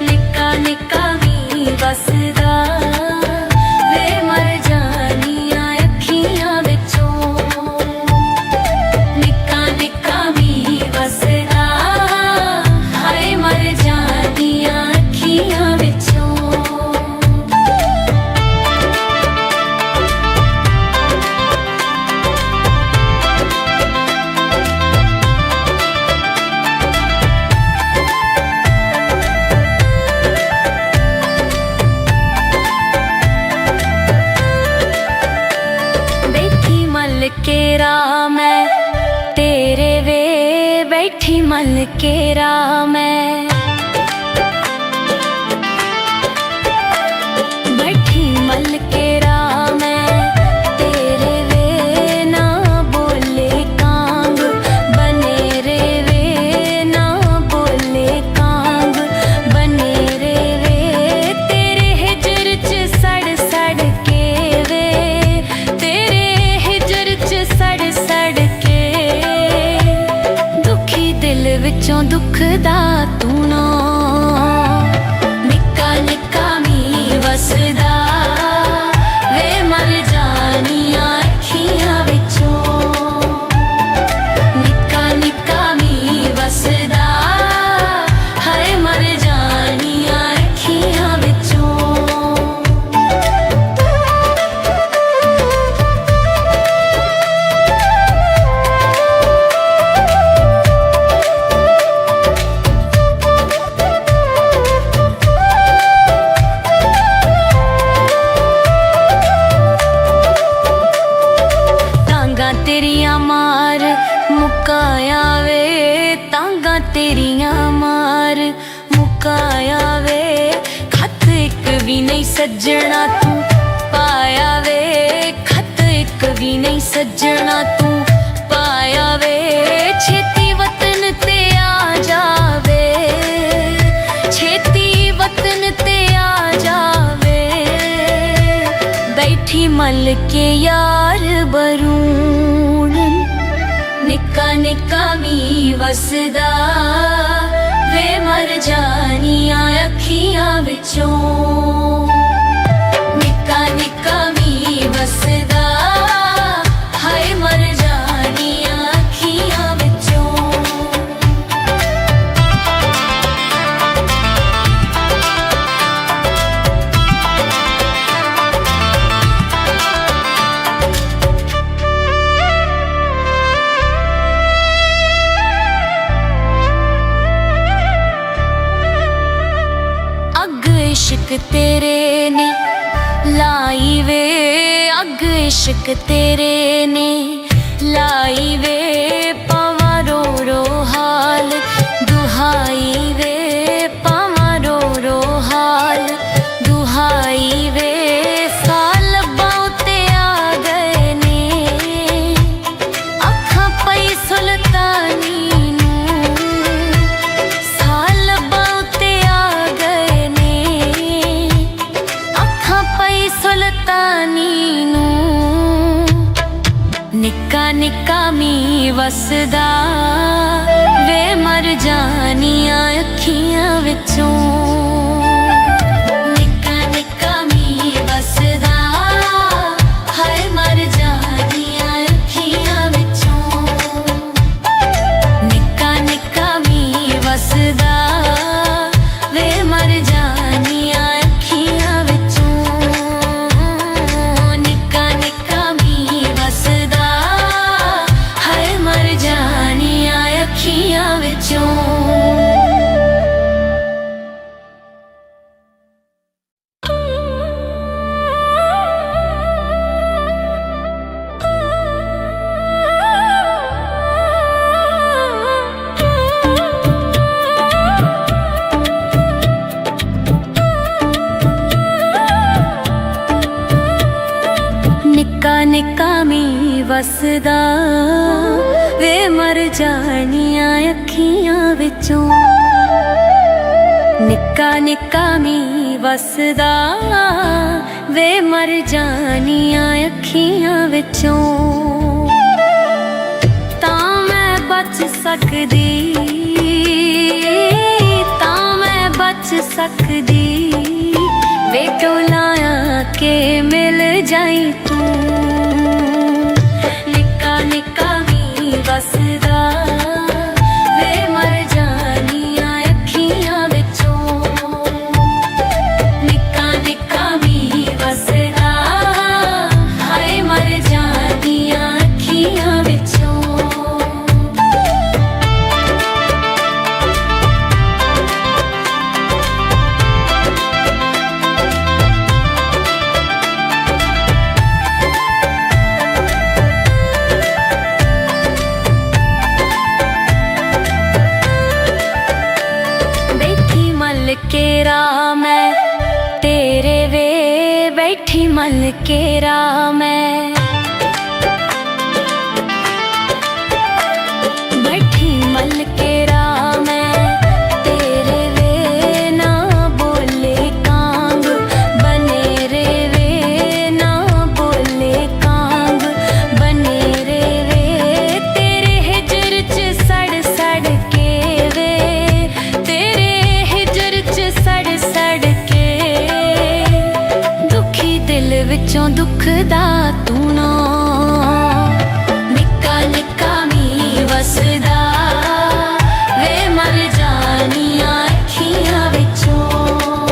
ਨਿੱਕਾ ਨਿੱਕਾ ਮੀਂਹ ਵਸਦਾ ਵੇ ਮਰ ਜਾਣੀਆਂ ਅੱਖੀਆਂ ਵਿੱਚੋਂ। ਨਿੱਕਾ ਨਿੱਕਾ ਮੀਂਹ ਵਸਦਾ ਹਾਏ ਮਰ ਜਾਣੀਆਂ ਅੱਖੀਆਂ ਵਿੱਚੋਂ। ਕੇ ਰਾਹ ਮੈਂ ਤੇਰੇ ਵੇ ਬੈਠੀ ਮਲ ਕੇ ਰਾਹ ਮੈਂ। ਬੈਠੀ ਮਲ ਕੇ ਰਾਹ ਮੈਂ ਤੇਰੇ ਵੇ ਨਾ ਬੋਲੇ ਕਾਂਗ ਬਨੇ ਰੇ ਵੇ ਨਾ ਬੋਲੇ ਕਾਂਗ ਬਨੇ ਰੇ ਵੇ। ਤੇਰੇ ਹਿਜਰ ਚ ਸੜ ਸੜ ਕੇ ਵੇ ਤੇਰੇ ਸੜ ਸੜ ਕੇ ਦੁਖੀ ਦਿਲ ਵਿੱਚੋਂ ਦੁੱਖ ਦਾ ਤੂੰ ਨਾ। ਨਿੱਕਾ ਨਿੱਕਾ ਮੀਂਹ ਵਸਦਾ ਵੇ ਮਰ ਜਾਣੀਆਂ ਅੱਖੀਆਂ ਵਿੱਚੋਂ। ਨਿੱਕਾ ਨਿੱਕਾ ਮੀਂਹ ਵਸਦਾ ਹਾਏ ਮਰ ਜਾਣੀਆਂ ਅੱਖੀਆਂ ਵਿੱਚੋਂ। ਤੇਰੀਆਂ ਮਾਰ ਮੁਕਾਇਆ ਵੇ ਤਾਂਗਾ ਤੇਰੀਆਂ ਮਾਰ ਮੁਕਾਇਆ ਵੇ। ਖੱਤ ਇੱਕ ਵੀ ਨਹੀਂ ਸੱਜਣਾ ਤੂੰ ਪਾਇਆ ਵੇ ਖੱਤ ਇੱਕ ਵੀ ਨਹੀਂ ਸੱਜਣਾ ਤੂੰ ਪਾਇਆ ਵੇ। ਛੇਤੀ ਵਤਨ ਤੇ ਆ ਜਾਵੇ ਛੇਤੀ ਵਤਨ ਤੇ ਆ ਜਾਵੇ। ਬੈਠੀ ਮਲ ਕੇ ਯਾਰ ਬਰੂਣ ਨਿੱਕਾ ਨਿੱਕਾ ਮੀਂਹ ਵਸਦਾ ਵੇ ਮਰ ਜਾਣੀਆਂ ਅੱਖੀਆਂ ਵਿੱਚੋਂ। ਨਿੱਕਾ ਨਿੱਕਾ ਮੀਂਹ ਵਸਦਾ ਹਾਏ ਮਰ ਜਾਣੀਆਂ ਅੱਖੀਆਂ ਵਿੱਚੋਂ। इश्क तेरे ने लाई वे अग इश्क तेरे ने लाई वे। पावा रो रो हाल दुहाई वे पावा रो रो हाल दुहाई वे। साल बहुते आ गए ने अखा पई सुल्तानी ਸੁਲਤਾਨੀ ਨੂੰ। ਨਿੱਕਾ ਨਿੱਕਾ ਮੀਂਹ ਵਸਦਾ ਵੇ ਮਰ ਜਾਣੀਆਂ ਅੱਖੀਆਂ ਵਿੱਚੋਂ। ਨਿੱਕਾ ਨਿੱਕਾ ਮੀਂਹ ਵਸਦਾ ਹਾਏ ਮਰ ਜਾਣੀਆਂ ਅੱਖੀਆਂ ਵਿੱਚੋਂ। ਨਿੱਕਾ ਨਿੱਕਾ ਮੀਂਹ ਵਸਦਾ ਵੇ ਮਰ ਜਾਣੀਆਂ ਅੱਖੀਆਂ ਵਿੱਚੋਂ। ਅੱਖੀਆਂ ਵਿੱਚੋਂ। ਨਿੱਕਾ ਮੀਂਹ ਵਸਦਾ ਵੇ ਮਰ ਜਾਣੀਆਂ ਅੱਖੀਆਂ ਵਿੱਚੋਂ। ਨਿੱਕਾ ਨਿੱਕਾ ਮੀਂਹ ਵਸਦਾ ਵੇ ਮਰ ਜਾਣੀਆਂ ਅੱਖੀਆਂ ਵਿੱਚੋਂ। ਤਾਂ ਮੈਂ ਬਚ ਸਕਦੀ, ਤਾਂ ਮੈਂ ਬਚ ਸਕਦੀ ਵੇ ਟੋਲਾਇਆ ਕੇ ਮਿਲ ਜਾਈ ਤੂੰ। ਨਿੱਕਾ ਨਿੱਕਾ ਮੀਂਹ ਵਸਦਾ ਵੇ ਮਰ ਜਾਣੀਆਂ ਅੱਖੀਆਂ ਵਿੱਚੋਂ। ਨਿੱਕਾ ਨਿੱਕਾ ਮੀਂਹ ਵਸਦਾ ਹਾਏ ਮਰ ਜਾਣੀਆਂ ਅੱਖੀਆਂ ਵਿੱਚੋਂ। ਕੇ ਰਾਹ ਮੈਂ ਤੇਰੇ ਵੇ ਬੈਠੀ ਮਲ ਕੇ ਰਾਹ ਮੈਂ। ਬੈਠੀ ਮਲ ਕੇ ਰਾਹ ਮੈਂ ਤੇਰੇ ਵੇ ਨਾ ਬੋਲੇ ਕਾਂਗ ਬਨੇ ਰੇ ਵੇ ਨਾ ਬੋਲੇ ਕਾਂਗ ਬਨੇ ਰੇ ਵੇ। ਤੇਰੇ ਹਿਜਰ ਚ ਸੜ ਸੜ ਕੇ ਵੇ ਤੇਰੇ ਸੜ ਸੜ ਕੇ ਦੁਖੀ ਦਿਲ ਵਿੱਚੋਂ ਦੁੱਖ ਦਾ ਤੂੰ ਨਾ। ਨਿੱਕਾ ਨਿੱਕਾ ਮੀਂਹ ਵਸਦਾ ਵੇ ਮਰ ਜਾਣੀਆਂ ਅੱਖੀਆਂ ਵਿੱਚੋਂ।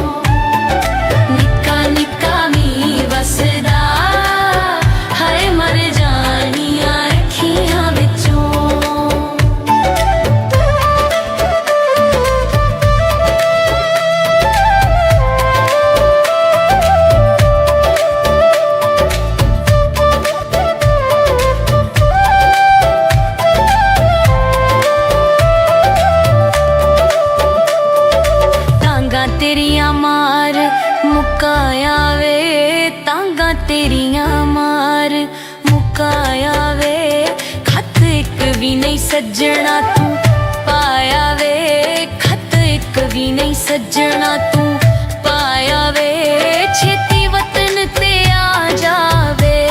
ਨਿੱਕਾ ਨਿੱਕਾ ਮੀਂਹ ਵਸਦਾ ਹਾਏ ਮਰ ਜਾਣੀਆਂ ਅੱਖੀਆਂ ਵਿੱਚੋਂ। ਤੇਰੀਆਂ ਮਾਰ ਮੁਕਾਇਆ ਵੇ ਤਾਂਗਾ ਤੇਰੀਆਂ ਮਾਰ ਮੁਕਾਇਆ ਵੇ। ਖੱਤ ਇੱਕ ਵੀ ਨਹੀਂ ਸੱਜਣਾ ਤੂੰ ਪਾਇਆ ਵੇ ਖੱਤ ਇੱਕ ਵੀ ਨਹੀਂ ਸੱਜਣਾ ਤੂੰ ਪਾਇਆ ਵੇ। ਛੇਤੀ ਵਤਨ ਤੇ ਆ ਜਾਵੇ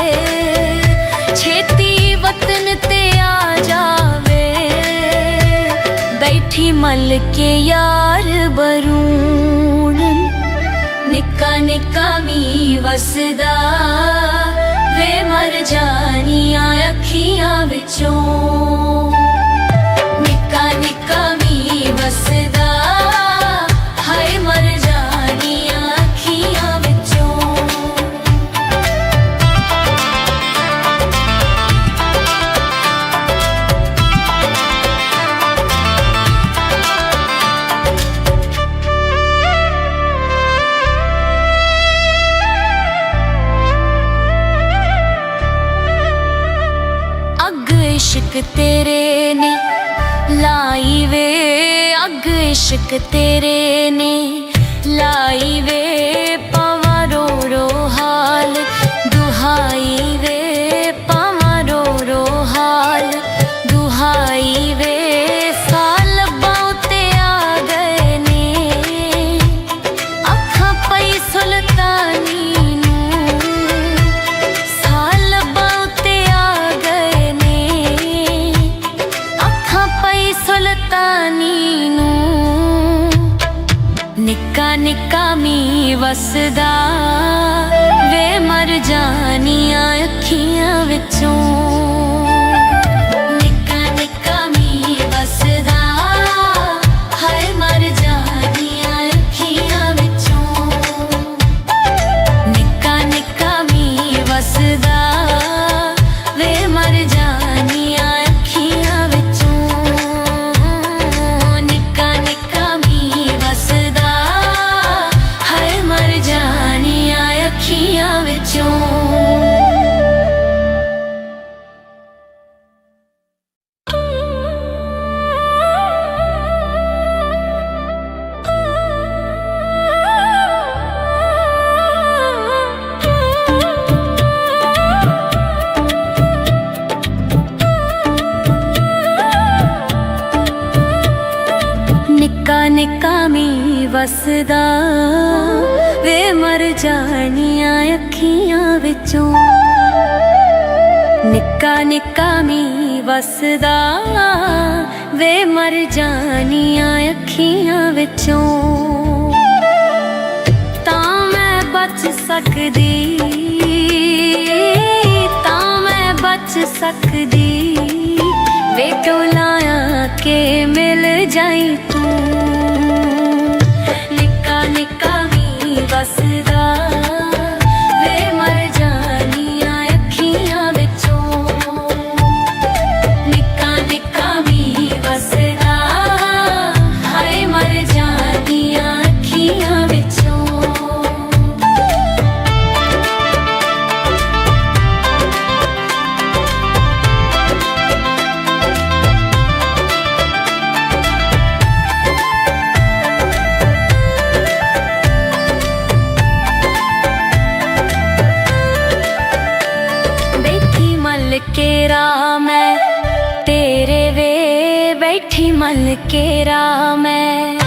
ਛੇਤੀ ਵਤਨ ਤੇ ਆ ਜਾਵੇ। ਬੈਠੀ ਮਲ ਕੇ ਯਾਰ ਬਰੂਣ ਨਿੱਕਾ ਨਿੱਕਾ ਮੀਂਹ ਵਸਦਾ ਵੇ ਮਰ ਜਾਣੀਆਂ ਅੱਖੀਆਂ ਵਿੱਚੋਂ। ਨਿੱਕਾ ਨਿੱਕਾ ਮੀਂਹ ਵਸਦਾ ਹਾਏ ਮਰ ਜਾਣੀਆਂ ਅੱਖੀਆਂ ਵਿੱਚੋਂ। इश्क तेरे ने लाई वे अग इश्क तेरे ने लाई वे पावा रो रो हाल दुहाई वे पावा रो रो हाल दुहाई वे। साल बाउते आ गए ने अखा पई सुल्तानी ਸੁਲਤਾਨੀ ਨੂੰ। ਨਿੱਕਾ ਨਿੱਕਾ ਮੀਂਹ ਵਸਦਾ ਵੇ ਮਰ ਜਾਣੀਆਂ ਅੱਖੀਆਂ ਵਿੱਚੋਂ। ਨਿੱਕਾ ਨਿੱਕਾ ਮੀਂਹ ਵਸਦਾ ਹਾਏ ਮਰ ਜਾਣੀਆਂ ਅੱਖੀਆਂ ਵਿੱਚੋਂ। ਨਿੱਕਾ ਨਿੱਕਾ ਮੀਂਹ ਵਸਦਾ ਵੇ ਮਰ ਜਾਣੀਆਂ ਅੱਖੀਆਂ ਵਿੱਚੋਂ। ਅੱਖੀਆਂ ਵਿੱਚੋਂ। ਨਿੱਕਾ ਮੀਂਹ ਵਸਦਾ ਵੇ ਮਰ ਜਾਣੀਆਂ ਅੱਖੀਆਂ ਵਿੱਚੋਂ। ਨਿੱਕਾ ਨਿੱਕਾ ਮੀਂਹ ਵਸਦਾ ਵੇ ਮਰ ਜਾਣੀਆਂ ਅੱਖੀਆਂ ਵਿੱਚੋਂ। ਤਾਂ ਮੈਂ ਬਚ ਸਕਦੀ, ਤਾਂ ਮੈਂ ਬਚ ਸਕਦੀ ਵੇ ਟੋਲਾਇਆ ਕੇ ਮਿਲ ਜਾਈ ਤੂੰ। ਨਿੱਕਾ ਨਿੱਕਾ ਮੀਂਹ ਵਸਦਾ ਵੇ ਮਰ ਜਾਣੀਆਂ ਅੱਖੀਆਂ ਵਿੱਚੋਂ। ਨਿੱਕਾ ਨਿੱਕਾ ਮੀਂਹ ਵਸਦਾ ਹਾਏ ਮਰ ਜਾਣੀਆਂ ਅੱਖੀਆਂ ਵਿੱਚੋਂ। ਕੇ ਰਾਹ ਮੈਂ ਤੇਰੇ ਵੇ ਬੈਠੀ ਮਲ ਕੇ ਰਾਹ ਮੈਂ।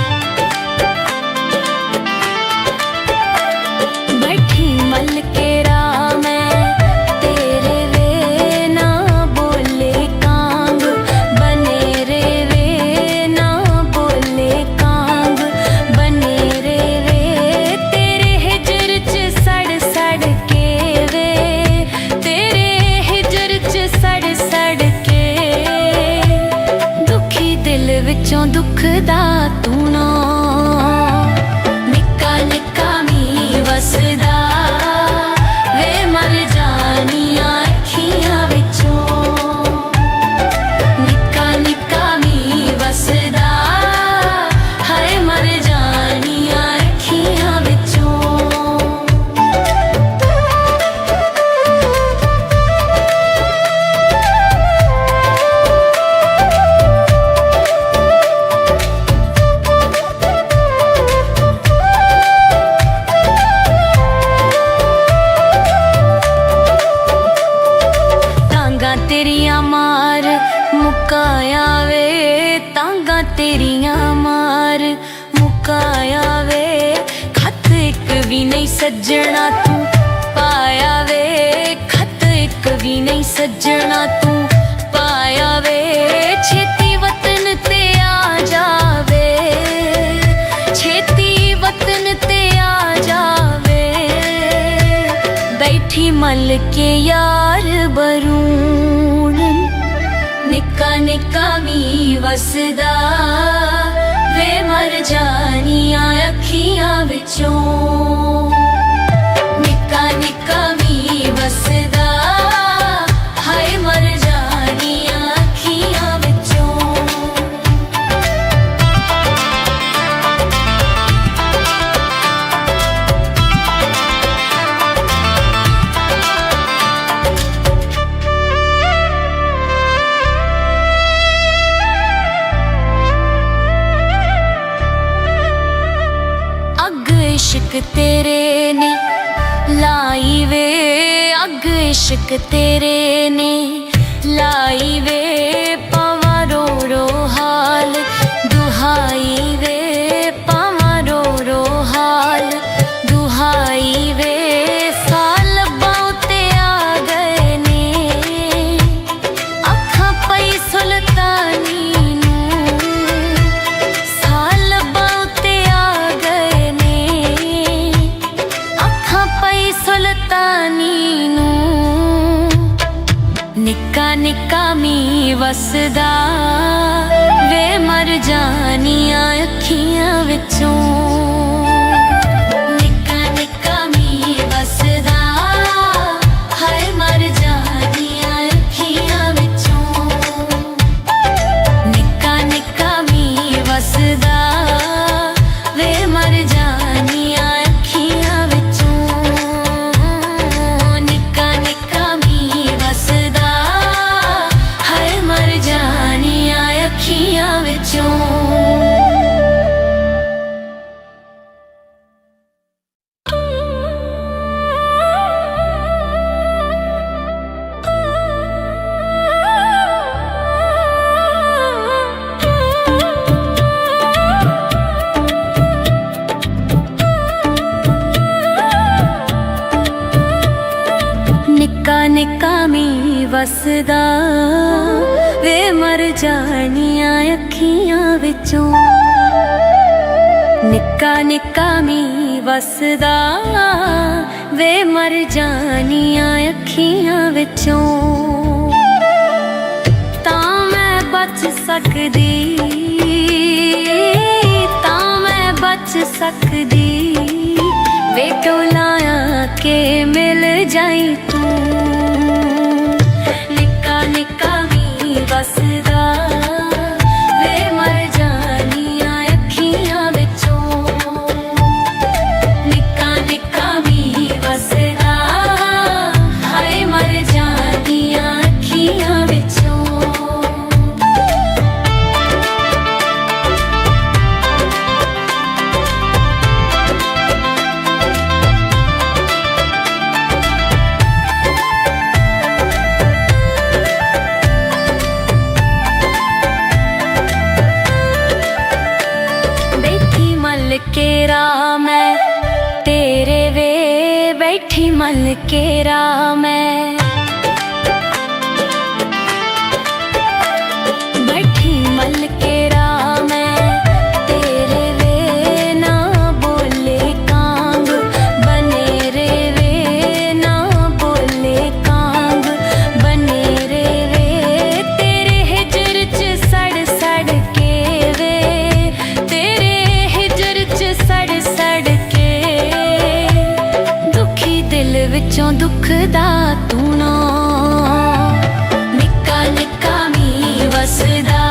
ਬੈਠੀ ਮਲ ਕੇ ਰਾਹ ਮੈਂ ਤੇਰੇ ਵੇ ਨਾ ਬੋਲੇ ਕਾਂਗ ਬਨੇ ਰੇ ਵੇ ਨਾ ਬੋਲੇ ਕਾਂਗ ਬਨੇ ਰੇ ਵੇ। ਤੇਰੇ ਹਿਜਰ ਚ ਸੜ ਸੜ ਕੇ ਵੇ ਤੇਰੇ ਸੜ ਸੜ ਕੇ ਦੁਖੀ ਦਿਲ ਵਿੱਚੋਂ ਦੁੱਖ ਦਾ ਤੂੰ ਨਾ। ਨਿੱਕਾ ਨਿੱਕਾ ਮੀਂਹ ਵਸਦਾ ਵੇ ਮਰ ਜਾਣੀਆਂ ਅੱਖੀਆਂ ਵਿੱਚੋਂ। ਨਿੱਕਾ ਨਿੱਕਾ ਮੀਂਹ ਵਸਦਾ ਹਾਏ ਮਰ ਜਾਣੀਆਂ ਅੱਖੀਆਂ ਵਿੱਚੋਂ। ਤੇਰੀਆਂ ਮਾਰ ਮੁਕਾਇਆ ਵੇ ਤਾਂਗਾ ਤੇਰੀਆਂ ਮਾਰ ਮੁਕਾਇਆ ਵੇ। ਖੱਤ ਇੱਕ ਵੀ ਨਹੀਂ ਸੱਜਣਾ ਤੂੰ ਪਾਇਆ ਵੇ ਖੱਤ ਇੱਕ ਵੀ ਨਹੀਂ ਸੱਜਣਾ ਤੂੰ ਪਾਇਆ ਵੇ। ਛੇਤੀ ਵਤਨ ਤੇ ਆ ਜਾਵੇ ਛੇਤੀ ਵਤਨ ਤੇ ਆ ਜਾਵੇ। ਬੈਠੀ ਮਲ ਕੇ ਯਾਰ ਬਰੂਣ ਨਿੱਕਾ ਨਿੱਕਾ ਮੀਂਹ ਵਸਦਾ ਵੇ ਮਰ ਜਾਣੀਆਂ ਅੱਖੀਆਂ ਵਿੱਚੋਂ। ਨਿੱਕਾ ਨਿੱਕਾ ਮੀਂਹ ਵਸਦਾ ਹਾਏ ਮਰ ਜਾਣੀਆਂ ਅੱਖੀਆਂ ਵਿੱਚੋਂ। इश्क तेरे ने लाई वे अग इश्क तेरे ने लाई वे पावा रो रो हाल दुहाई वे पावा रो रो हाल दुहाई वे। साल बहुते आ गए ने अखां पई सुल्तानी साल बहुते आ गए ने अखां पई सुल्तानी नूं। निक्का निक्का मੀਂਹ ਵਸਦਾ ਵੇ ਮਰ ਜਾਣੀਆਂ ਅੱਖੀਆਂ ਵਿੱਚੋਂ। ਨਿੱਕਾ ਨਿੱਕਾ ਮੀਂਹ ਵਸਦਾ ਹਾਏ ਮਰ ਜਾਣੀਆਂ ਅੱਖੀਆਂ ਵਿੱਚੋਂ। ਨਿੱਕਾ ਨਿੱਕਾ ਮੀਂਹ ਵਸਦਾ ਵੇ ਮਰ ਜਾਣੀਆਂ ਅੱਖੀਆਂ ਵਿੱਚੋਂ। ਨਿੱਕਾ ਨਿੱਕਾ ਮੀਂਹ ਵਸਦਾ ਹਾਏ ਮਰ ਜਾਣੀਆਂ ਅੱਖੀਆਂ ਵਿੱਚੋਂ। ਵਸਦਾ ਵੇ ਮਰ ਜਾਣੀਆਂ ਅੱਖੀਆਂ ਵਿੱਚੋਂ। ਨਿੱਕਾ ਨਿੱਕਾ ਮੀਂਹ ਵਸਦਾ ਵੇ ਮਰ ਜਾਣੀਆਂ ਅੱਖੀਆਂ ਵਿੱਚੋਂ। ਤਾਂ ਮੈਂ ਬਚ ਸਕਦੀ, ਤਾਂ ਮੈਂ ਬਚ ਸਕਦੀ ਵੇ ਟੋਲਾਇਆ ਕੇ ਮਿਲ ਜਾਈ ਤੂੰ। ਨਿੱਕਾ ਨਿੱਕਾ ਮੀਂਹ ਵਸਦਾ ਵੇ ਮਰ ਜਾਣੀਆਂ ਅੱਖੀਆਂ ਵਿੱਚੋਂ। ਨਿੱਕਾ ਨਿੱਕਾ ਮੀਂਹ ਵਸਦਾ ਹਾਏ ਮਰ ਜਾਣੀਆਂ ਅੱਖੀਆਂ ਵਿੱਚੋਂ। ਮਲ ਕੇ ਰਾਹ ਮੈਂ ਤੇਰੇ ਵੇ ਬੈਠੀ ਮਲ ਕੇ ਰਾਹ ਮੈਂ। ਬੈਠੀ ਮਲ ਕੇ ਰਾਹ ਮੈਂ ਤੇਰੇ ਵੇ ਨਾ ਬੋਲੇ ਕਾਂਗ ਬਨੇ ਰੇ ਵੇ ਨਾ ਬੋਲੇ ਕਾਂਗ ਬਨੇ ਰੇ ਵੇ। ਤੇਰੇ ਹਿਜਰ ਚ ਸੜ ਸੜ ਕੇ ਵੇ ਤੇਰੇ ਸੜ ਸੜ ਕੇ ਦੁਖੀ ਦਿਲ ਵਿੱਚੋਂ ਦੁੱਖ ਦਾ ਤੂੰ ਨਾ। ਨਿੱਕਾ ਨਿੱਕਾ ਮੀਂਹ ਵਸਦਾ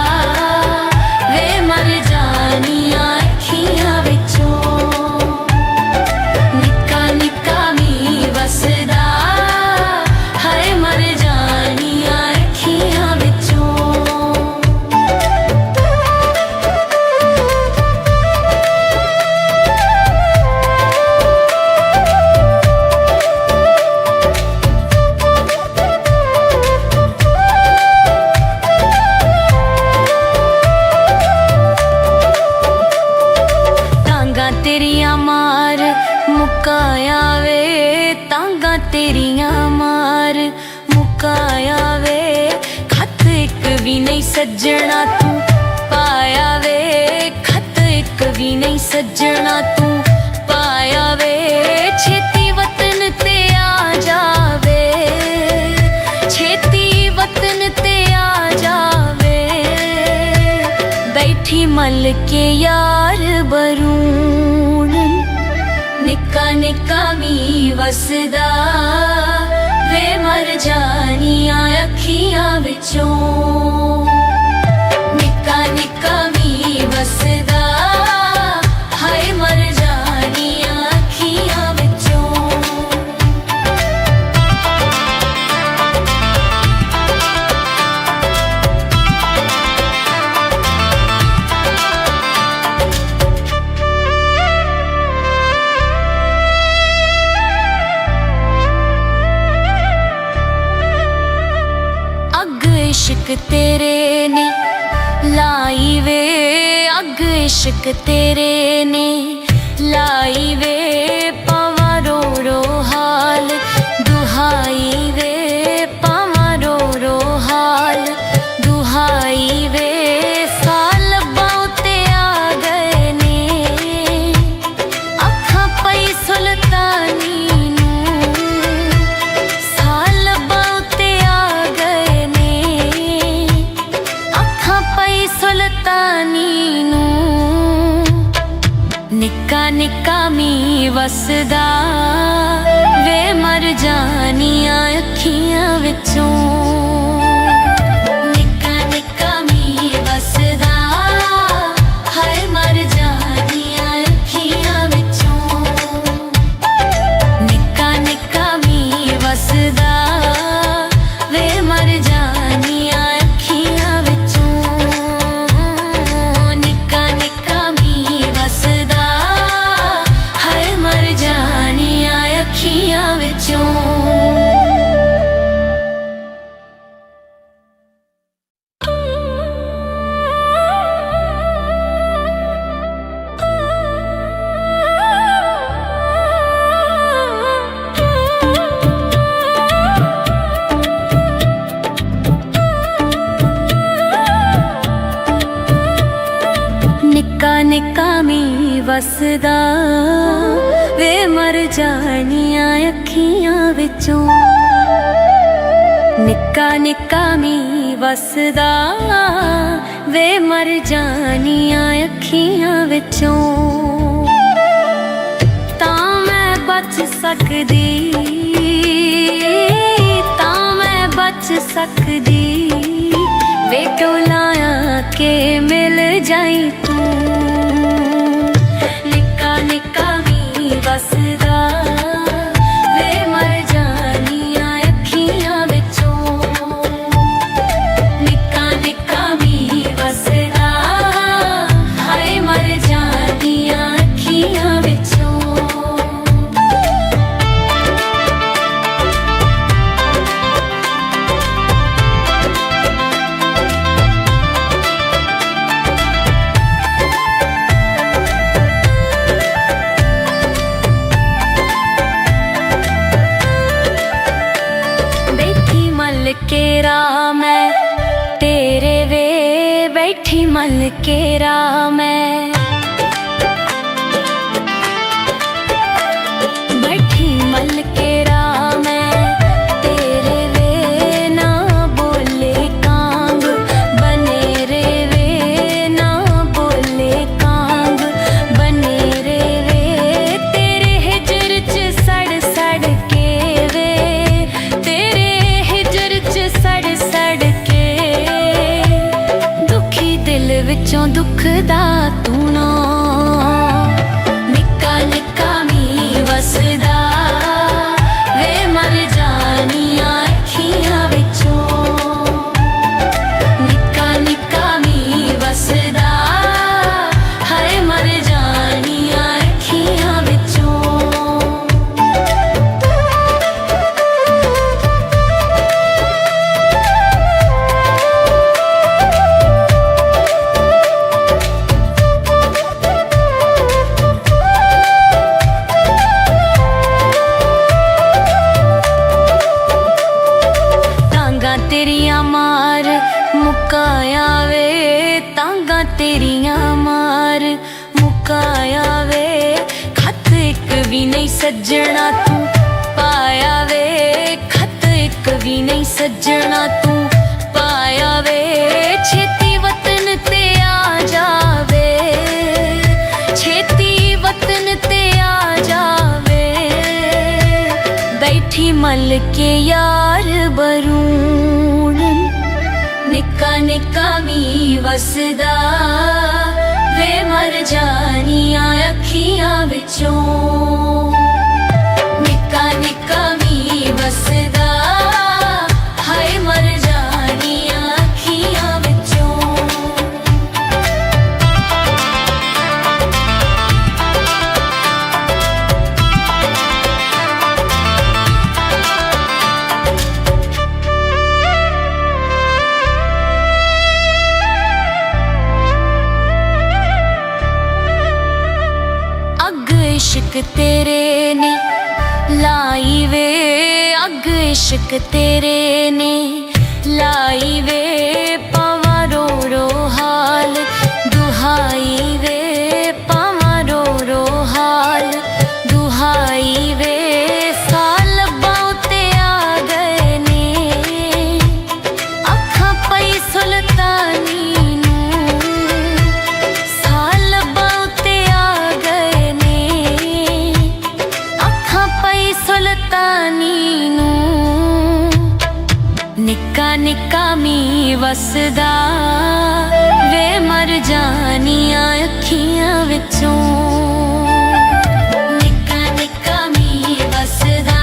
ਵੇ ਮਰ ਜਾਣੀਆਂ ਅੱਖੀਆਂ ਵਿੱਚੋਂ। ਨਿੱਕਾ ਨਿੱਕਾ ਮੀਂਹ ਵਸਦਾ ਹਾਏ ਮਰ ਜਾਣੀਆਂ ਅੱਖੀਆਂ ਵਿੱਚੋਂ। ਤੇਰੀਆਂ ਮਾਰ ਮੁਕਾਇਆ ਵੇ ਤਾਂਗਾ ਤੇਰੀਆਂ ਮਾਰ ਮੁਕਾਇਆ ਵੇ। ਖੱਤ ਇੱਕ ਵੀ ਨਹੀਂ ਸੱਜਣਾ ਤੂੰ ਪਾਇਆ ਵੇ ਖੱਤ ਇੱਕ ਵੀ ਨਹੀਂ ਸੱਜਣਾ ਤੂੰ ਪਾਇਆ ਵੇ। ਛੇਤੀ ਵਤਨ ਤੇ ਆ ਜਾਵੇ ਛੇਤੀ ਵਤਨ ਤੇ ਆ ਜਾਵੇ। ਬੈਠੀ ਮਲ ਕੇ ਯਾਰ ਬਰੂਣ ਨਿੱਕਾ ਨਿੱਕਾ ਮੀਂਹ ਵਸਦਾ ਵੇ ਮਰ ਜਾਣੀਆਂ ਅੱਖੀਆਂ ਵਿੱਚੋਂ। ਨਿੱਕਾ ਨਿੱਕਾ ਮੀਂਹ ਵਸਦਾ ਹਾਏ ਮਰ ਜਾਣੀਆਂ ਅੱਖੀਆਂ ਵਿੱਚੋਂ। इश्क तेरे ने लाई वे अग इश्क तेरे ने लाई वे पावा रो रो हाल दुहाई वे पावा रो रो हाल दुहाई वे। साल बहुते आ गए ने अखा पई सुल्तानी ਸੁਲਤਾਨੀ ਨੂੰ। ਨਿੱਕਾ ਨਿੱਕਾ ਮੀਂਹ ਵਸਦਾ ਵੇ ਮਰ ਜਾਣੀਆਂ ਅੱਖੀਆਂ ਵਿੱਚੋਂ। ਨਿੱਕਾ ਨਿੱਕਾ ਮੀਂਹ ਵਸਦਾ ਹਾਏ ਮਰ ਜਾਣੀਆਂ ਅੱਖੀਆਂ ਵਿੱਚੋਂ। ਨਿੱਕਾ ਨਿੱਕਾ ਮੀਂਹ ਵਸਦਾ ਵੇ ਮਰ ਜਾਣੀਆਂ ਅੱਖੀਆਂ ਵਿੱਚੋਂ। ਨਿੱਕਾ ਨਿੱਕਾ ਮੀਂਹ ਵਸਦਾ ਹਾਏ ਮਰ ਜਾਣੀਆਂ ਅੱਖੀਆਂ ਵਿੱਚੋਂ। ਨਿੱਕਾ ਮੀਂਹ ਵਸਦਾ ਵੇ ਮਰ ਜਾਣੀਆਂ ਅੱਖੀਆਂ ਵਿੱਚੋਂ। ਨਿੱਕਾ ਨਿੱਕਾ ਮੀਂਹ ਵਸਦਾ ਵੇ ਮਰ ਜਾਣੀਆਂ ਅੱਖੀਆਂ ਵਿੱਚੋਂ। ਤਾਂ ਮੈਂ ਬਚ ਸਕਦੀ, ਤਾਂ ਮੈਂ ਬਚ ਸਕਦੀ ਵੇ ਟੋਲਾਇਆ ਕੇ ਮਿਲ ਜਾਈ ਤੂੰ। ਨਿੱਕਾ ਨਿੱਕਾ ਮੀਂਹ ਵਸਦਾ ਵੇ ਮਰ ਜਾਣੀਆਂ ਅੱਖੀਆਂ ਵਿੱਚੋਂ। ਨਿੱਕਾ ਨਿੱਕਾ ਮੀਂਹ ਵਸਦਾ ਹਾਏ ਮਰ ਜਾਣੀਆਂ ਅੱਖੀਆਂ ਵਿੱਚੋਂ। ਕੇ ਰਾਹ ਮੈਂ ਤੇਰੇ ਵੇ ਬੈਠੀ ਮਲ ਕੇ ਰਾਹ ਮੈਂ। ਬੈਠੀ ਮਲ ਕੇ ਰਾਹ ਮੈਂ ਤੇਰੇ ਵੇ ਨਾ ਬੋਲੇ ਕਾਂਗ ਬਨੇ ਰੇ ਵੇ ਨਾ ਬੋਲੇ ਕਾਂਗ ਬਨੇ ਰੇ ਵੇ। ਤੇਰੇ ਹਿਜਰ ਚ ਸੜ ਸੜ ਕੇ ਵੇ ਤੇਰੇ ਸੜ ਸੜ ਕੇ ਦੁਖੀ ਦਿਲ ਵਿੱਚੋਂ ਦੁੱਖ ਦਾ ਤੂੰ ਨਾ। ਨਿੱਕਾ ਨਿੱਕਾ ਮੀਂਹ ਵਸਦਾ ਵੇ ਮਰ ਜਾਣੀਆਂ ਅੱਖੀਆਂ ਵਿੱਚੋਂ। ਨਿੱਕਾ ਨਿੱਕਾ ਮੀਂਹ ਵਸਦਾ ਹਾਏ ਮਰ ਜਾਣੀਆਂ ਅੱਖੀਆਂ ਵਿੱਚੋਂ। ਤੇਰੀਆਂ ਮਾਰ ਮੁਕਾਇਆ ਵੇ ਤਾਂਗਾ ਤੇਰੀਆਂ ਮਾਰ ਮੁਕਾਇਆ ਵੇ। ਖੱਤ ਇੱਕ ਵੀ ਨਹੀਂ ਸੱਜਣਾ ਤੂੰ ਪਾਇਆ ਵੇ ਖੱਤ ਇੱਕ ਵੀ ਨਹੀਂ ਸੱਜਣਾ ਤੂੰ ਪਾਇਆ ਵੇ। ਛੇਤੀ ਵਤਨ ਤੇ ਆ ਜਾਵੇ ਛੇਤੀ ਵਤਨ ਤੇ ਆ ਜਾਵੇ। ਬੈਠੀ ਮਲ ਕੇ ਯਾਰ ਬਰੂਣ ਨਿੱਕਾ ਨਿੱਕਾ ਮੀਂਹ ਵਸਦਾ ਵੇ ਮਰ ਜਾਣੀਆਂ ਅੱਖੀਆਂ ਵਿੱਚੋਂ। ਨਿੱਕਾ ਨਿੱਕਾ ਮੀਂਹ ਵਸਦਾ ਹਾਏ ਮਰ ਜਾਣੀਆਂ ਅੱਖੀਆਂ ਵਿੱਚੋਂ। इश्क तेरे ने लाई वे अग इश्क तेरे ने लाई वे। पावा रो रो हाल दुहाई वे पावा रो रो हाल दुहाई वे। साल बाउते आ गए ने अखा पई सुल्तानी ਸੁਲਤਾਨੀ ਨੂੰ। ਨਿੱਕਾ ਨਿੱਕਾ ਮੀਂਹ ਵਸਦਾ ਵੇ ਮਰ ਜਾਣੀਆਂ ਅੱਖੀਆਂ ਵਿੱਚੋਂ। ਨਿੱਕਾ ਨਿੱਕਾ ਮੀਂਹ ਵਸਦਾ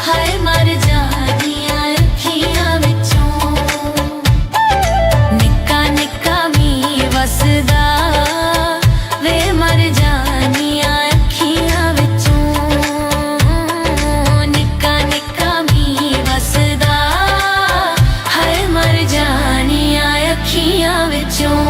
ਹਾਏ ਮਰ ਜਾਣੀਆਂ ਅੱਖੀਆਂ ਵਿੱਚੋਂ। ਨਿੱਕਾ ਨਿੱਕਾ ਮੀਂਹ ਵਸਦਾ ਵੇ ਮਰ ਜਾਣੀਆਂ ਅੱਖੀਆਂ ਵਿੱਚੋਂ। ਅੱਖੀਆਂ ਵਿੱਚੋਂ।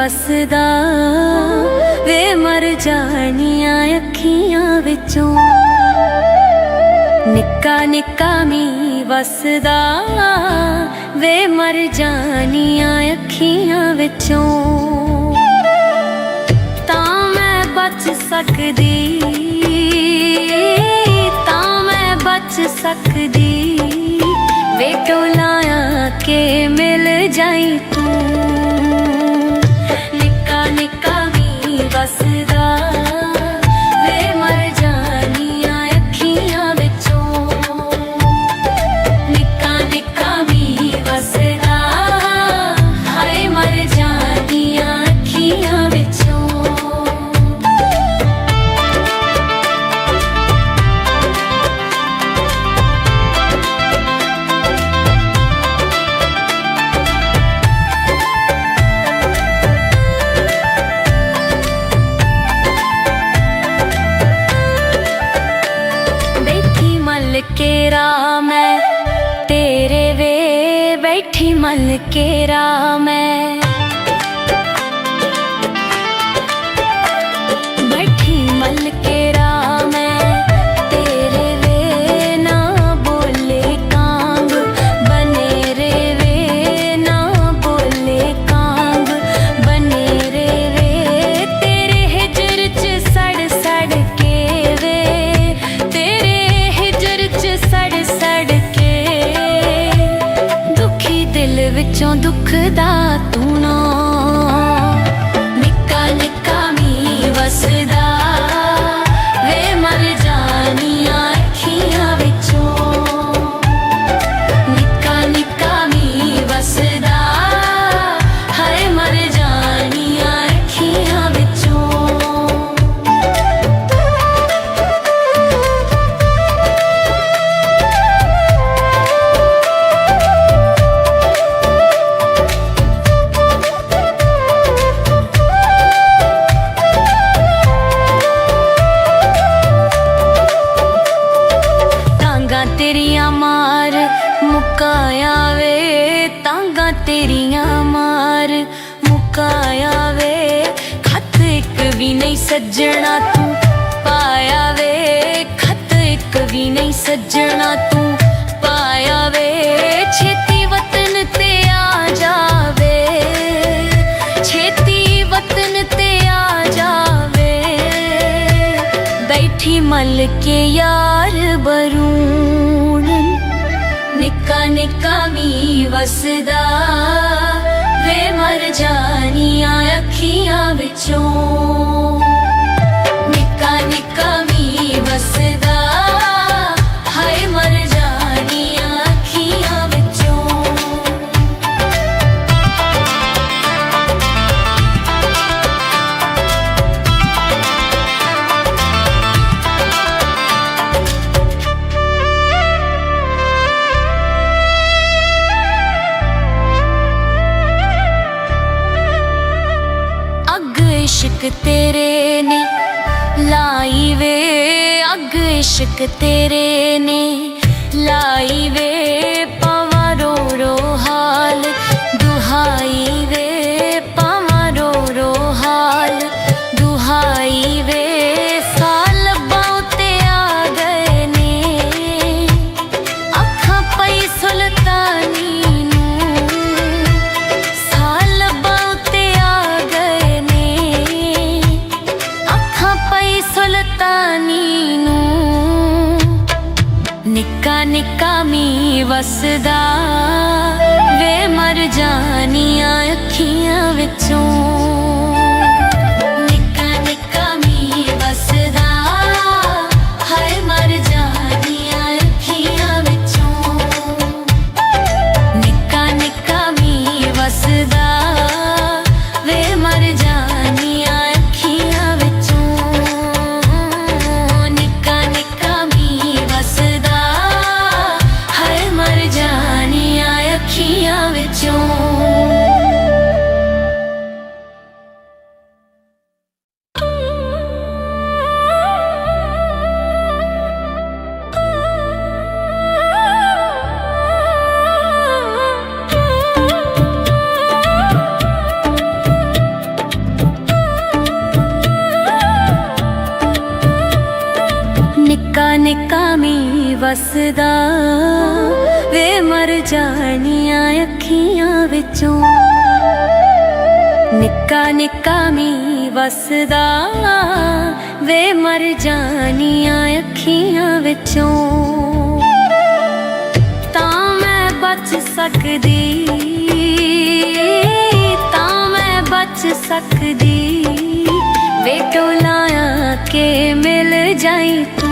ਵਸਦਾ ਵੇ ਮਰ ਜਾਣੀਆਂ ਅੱਖੀਆਂ ਵਿੱਚੋਂ ਨਿੱਕਾ ਨਿੱਕਾ ਮੀਂਹ ਵਸਦਾ ਵੇ ਮਰ ਜਾਣੀਆਂ ਅੱਖੀਆਂ ਵਿੱਚੋਂ ਤਾਂ ਮੈਂ ਬਚ ਸਕਦੀ बच सकदी वे टोलाया के मिल जाई तू निक्का निक्का भी वसदा वे मर जानियां अखियां विचों निक्का निक्का भी वसदा हाय मर जानियां अखियां विचों केरा मैं तेरे वे बैठी मल केरा मैं बैठी मल केरा मैं तेरे वे ना बोले कांग बने रे वे ना बोले कांग बने रे वे तेरे हिजर च सड़ सड़ के वे तेरे सड़ सड़ के दुखी दिल विचों दुख दा तू ना निक्का निक्का मींह वसदा वे मर जानियां अखियां विचों निक्का निक्का मींह वसदा हाय मर जानियां अखियां विचों तेरिया मार मुकाया वे तांगा तेरिया मार मुकाया वे खत एक भी नहीं सज्जना तू पाया वे खत एक भी नहीं सज्जना तू पाया वे छेती वतन ते आ जावे छेती वतन ते आ जावे बैठी मल के यार बरू निक्का निक्का मींह वसदा वे मर जानियां अखियां विचों निक्का निक्का मींह वसदा हाय मर जानियां अखियां विचों इश्क तेरे ने लाई वे अग इश्क तेरे ने लाई वे पावा रो रो हाल दुहाई वे पावा रो रो हाल दुहाई वे साल बाउते आ गए ने अखा पई सुल्तानी सुल्तानी निक्का निक्का मींह वसदा वे मर जानियां अखियां विचों निक्का निक्का मींह वसदा हाय मर जानियां अखियां विचों निक्का निक्का मींह वसदा वे मर जानियां अखियां विचों निक्का निक्का मींह वसदा हाय मर जानियां अखियां विचों। निक्का निक्का मी वसदा वे मर जानियां अखियां विचों। निक्का निक्का मी वसदा वे मर जानियां अखियां विचों। तां मैं बच सकदी, तां मैं बच सकदी वे टोलाया के मिल जाई तू।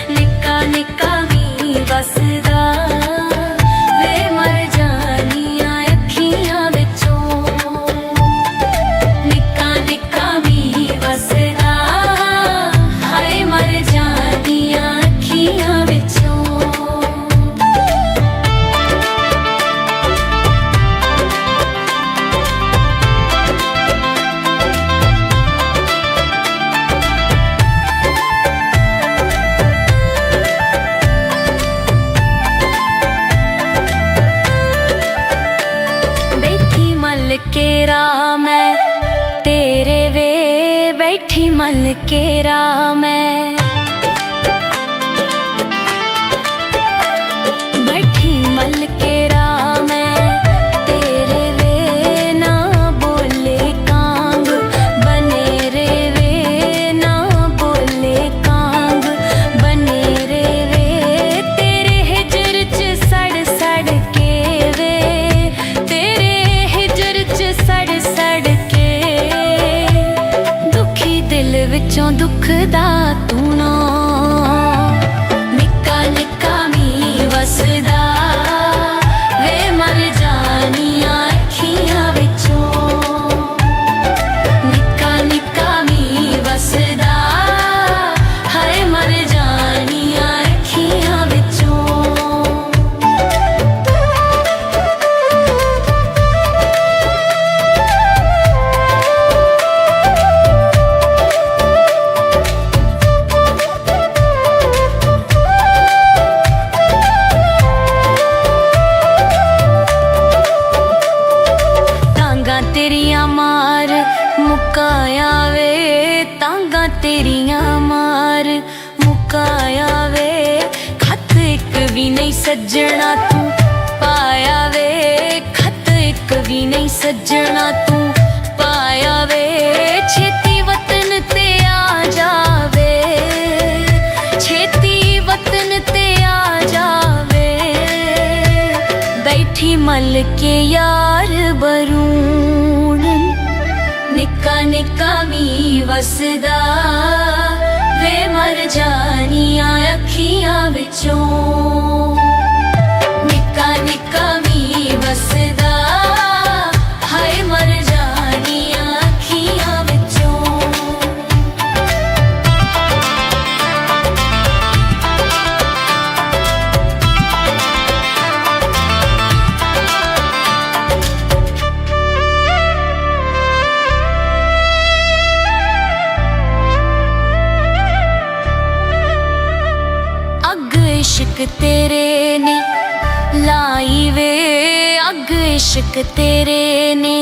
निक्का निक्का मी वसदा वे मर जानियां अखियां विचों। निक्का निक्का मी वसदा हाय मर जानियां अखियां विचों। केरा मैं तेरे वे बैठी मल केरा मैं। बैठी मल केरा मैं तेरे वे ना बोले कांग बने रे वे ना बोले कांग बने रे वे। तेरे हिजर च सड़ सड़ के वे तेरे हिजर च सड़ सड़ के दुखी दिल विचों दुख दा तू ना। निक्का निक्का मी वसदा वे मर जानियां अखियां विचों। निक्का निक्का मी वसदा हाय मर जानियां अखियां विचों। तेरियां मार मुकाया वे तांगा तेरियां मार मुकाया वे। खत एक भी नहीं सज्जना तू पाया वे खत एक भी नहीं सज्जना तू पाया वे। छेती वतन ते आ जावे छेती वतन ते आ जावे। बैठी मल के यार बरून निक्का निक्का मी वसदा वे मर जानियां अखियां विचों। निक्का निक्का मी वसदा हाय मर जानियां अखियां विचों। इश्क तेरे ने लाई वे अग इश्क तेरे ने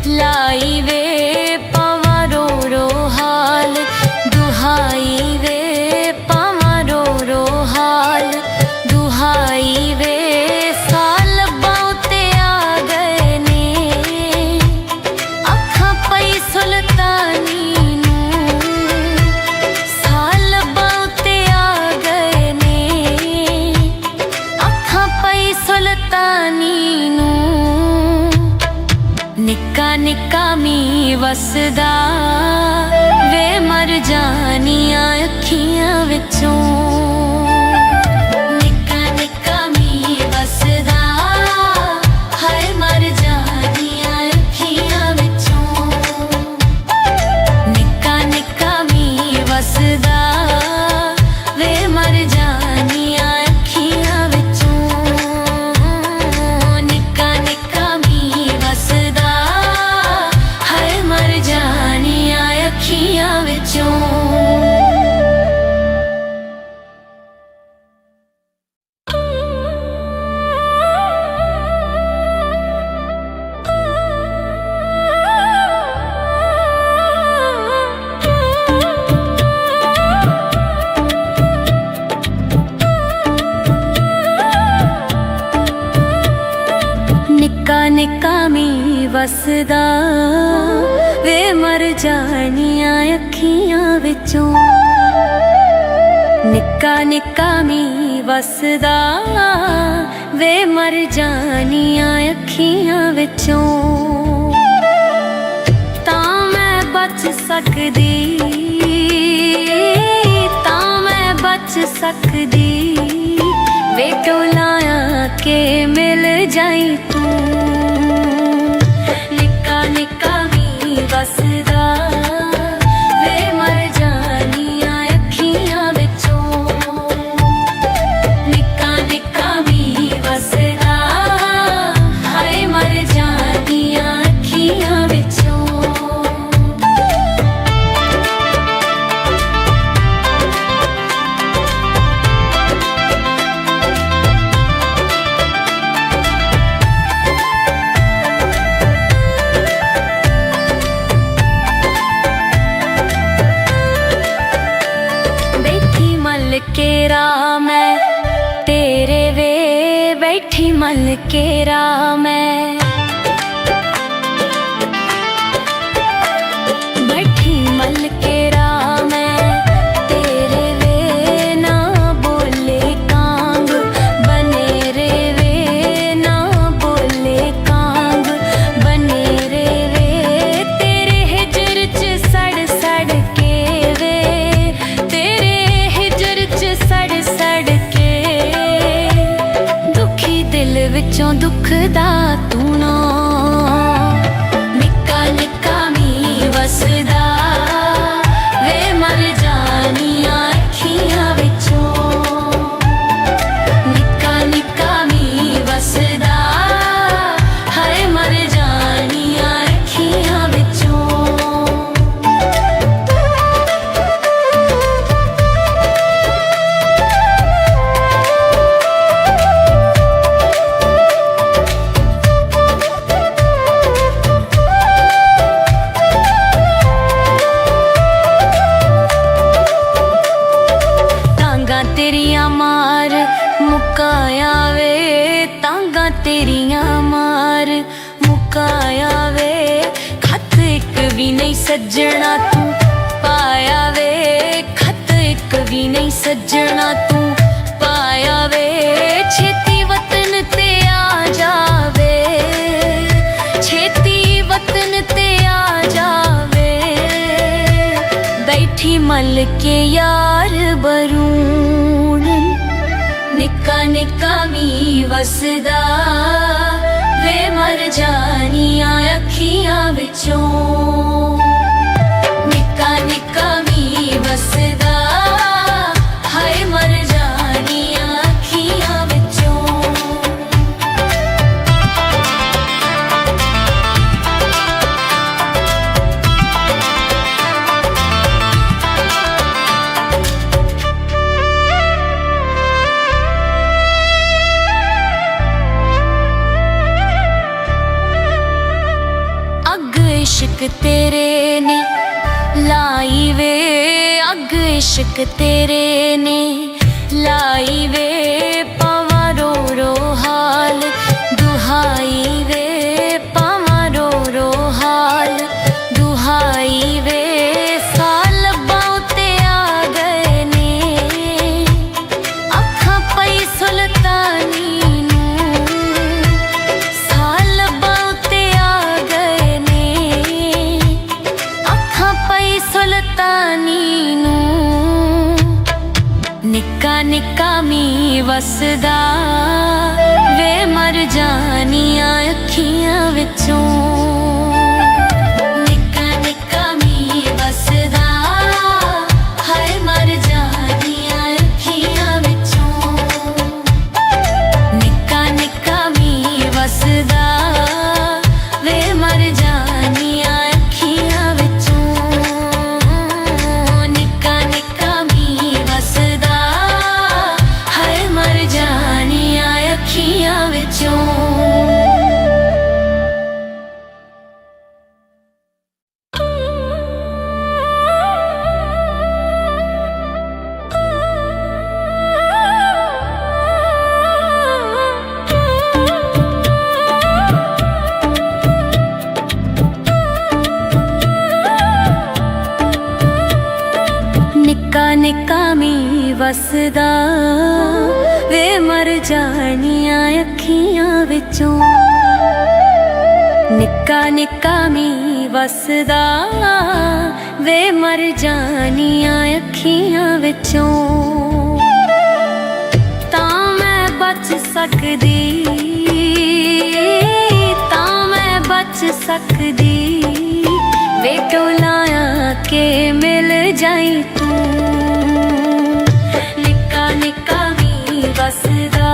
लाई वे। पावा रो रो हाल दुहाई वे पावा रो रो हाल दुहाई वे। साल बाउते आ गए ने अखां पई सुल्तानी सुल्तानी नू। निक्का निक्का मी वसदा वे मर जानियां अखियां विचों। निक्का निक्का मी वसदा हाय मर जानियां अखियां विचों। निक्का निक्का मी वसदा वे मर जानियां अखियां विचों। निक्का निक्का मी वसदा हाय मर जानियां अखियां विचों। ਵਸਦਾ ਵੇ ਮਰ ਜਾਣੀਆਂ ਅੱਖੀਆਂ ਵਿੱਚੋਂ। ਨਿੱਕਾ ਨਿੱਕਾ ਮੀਂਹ ਵਸਦਾ ਵੇ ਮਰ ਜਾਣੀਆਂ ਅੱਖੀਆਂ ਵਿੱਚੋਂ। ਤਾਂ ਮੈਂ ਬਚ ਸਕਦੀ, ਤਾਂ ਮੈਂ ਬਚ ਸਕਦੀ ਵੇ ਟੋਲਾਇਆ ਕੇ ਮਿਲ ਜਾਈ ਤੂੰ। ਨਿੱਕਾ ਨਿੱਕਾ ਮੀਂਹ ਵਸਦਾ ਵੇ ਮਰ ਜਾਣੀਆਂ ਅੱਖੀਆਂ ਵਿੱਚੋਂ। ਨਿੱਕਾ ਨਿੱਕਾ ਮੀਂਹ ਵਸਦਾ ਹਾਏ ਮਰ ਜਾਣੀਆਂ ਅੱਖੀਆਂ ਵਿੱਚੋਂ। ਕੇ ਰਾਹ ਮੈਂ ਤੇਰੇ ਵੇ ਬੈਠੀ ਮਲ ਕੇ ਰਾਹ ਮੈਂ। ਬੈਠੀ ਮਲ ਕੇ ਰਾਹ ਮੈਂ ਤੇਰੇ ਵੇ ਨਾ ਬੋਲੇ ਕਾਂਗ ਬਨੇ ਰੇ ਵੇ ਨਾ ਬੋਲੇ ਕਾਂਗ ਬਨੇ ਰੇ ਵੇ। ਤੇਰੇ ਹਿਜਰ ਚ ਸੜ ਸੜ ਕੇ ਵੇ ਤੇਰੇ ਸੜ ਸੜ ਕੇ ਦੁਖੀ ਦਿਲ ਵਿੱਚੋਂ ਦੁੱਖ ਦਾ ਤੂੰ ਨਾ। ਨਿੱਕਾ ਨਿੱਕਾ ਮੀਂਹ ਵਸਦਾ ਵੇ ਮਰ ਜਾਣੀਆਂ ਅੱਖੀਆਂ ਵਿੱਚੋਂ। ਨਿੱਕਾ ਨਿੱਕਾ ਮੀਂਹ ਵਸਦਾ ਹਾਏ ਮਰ ਜਾਣੀਆਂ ਅੱਖੀਆਂ ਵਿੱਚੋਂ। ਤੇਰੀਆਂ ਮਾਰ ਮੁਕਾਇਆ ਵੇ ਤਾਂਗਾ ਤੇਰੀਆਂ ਮਾਰ ਮੁਕਾਇਆ ਵੇ। ਖੱਤ ਇੱਕ ਵੀ ਨਹੀਂ ਸੱਜਣਾ ਤੂੰ ਪਾਇਆ ਵੇ ਖੱਤ ਇੱਕ ਵੀ ਨਹੀਂ ਸੱਜਣਾ ਤੂੰ ਪਾਇਆ ਵੇ। ਛੇਤੀ ਵਤਨ ਤੇ ਆ ਜਾਵੇ ਛੇਤੀ ਵਤਨ ਤੇ ਆ ਜਾਵੇ। ਬੈਠੀ ਮਲ ਕੇ ਯਾਰ ਬਰੂਣ ਨਿੱਕਾ ਨਿੱਕਾ ਮੀਂਹ ਵਸਦਾ ਵੇ ਮਰ ਜਾਣੀਆਂ ਅੱਖੀਆਂ ਵਿੱਚੋਂ। ਨਿੱਕਾ ਨਿੱਕਾ ਮੀਂਹ ਵਸਦਾ ਹਾਏ ਮਰ ਜਾਣੀਆਂ ਅੱਖੀਆਂ ਵਿੱਚੋਂ। इश्क तेरे ने लाई वे अग इश्क तेरे ने लाई वे। पावा रो रो हाल दुहाई वे पावा रो रो हाल दुहाई वे। साल बाउते आ गए ने अखा पई सुल्तानी साल बाउते आ गए ने अखा पई सुल्तानी। निक्का निक्का मींह वसदा वे मर जाणीਆਂ ਅੱਖੀਆਂ ਵਿੱਚੋਂ। ਨਿੱਕਾ ਨਿੱਕਾ ਮੀਂਹ ਵਸਦਾ ਹਾਏ ਮਰ ਜਾਣੀਆਂ ਅੱਖੀਆਂ ਵਿੱਚੋਂ। ਨਿੱਕਾ ਨਿੱਕਾ ਮੀਂਹ ਵਸਦਾ ਵੇ ਮਰ ਜਾਣੀਆਂ ਅੱਖੀਆਂ ਵਿੱਚੋਂ। ਨਿੱਕਾ ਨਿੱਕਾ ਮੀਂਹ ਵਸਦਾ ਹਾਏ ਮਰ ਜਾਣੀਆਂ ਅੱਖੀਆਂ ਵਿੱਚੋਂ। ਨਿੱਕਾ ਮੀਂਹ ਵਸਦਾ ਵੇ ਮਰ ਜਾਣੀਆਂ ਅੱਖੀਆਂ ਵਿੱਚੋਂ। ਨਿੱਕਾ ਨਿੱਕਾ ਮੀਂਹ ਵਸਦਾ ਵੇ ਮਰ ਜਾਣੀਆਂ ਅੱਖੀਆਂ ਵਿੱਚੋਂ। ਤਾਂ ਮੈਂ ਬਚ ਸਕਦੀ, ਤਾਂ ਮੈਂ ਬਚ ਸਕਦੀ ਵੇ ਟੋਲਾਇਆ ਕੇ ਮਿਲ ਜਾਈ ਤੂੰ। ਨਿੱਕਾ ਨਿੱਕਾ ਮੀਂਹ ਵਸਦਾ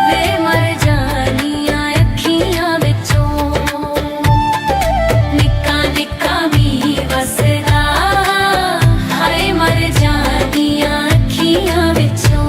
ਵੇ ਮਰ ਜਾਣੀਆਂ ਅੱਖੀਆਂ ਵਿੱਚੋਂ। ਨਿੱਕਾ ਨਿੱਕਾ ਮੀਂਹ ਵਸਦਾ ਹਾਏ ਮਰ ਜਾਣੀਆਂ ਅੱਖੀਆਂ ਵਿੱਚੋਂ।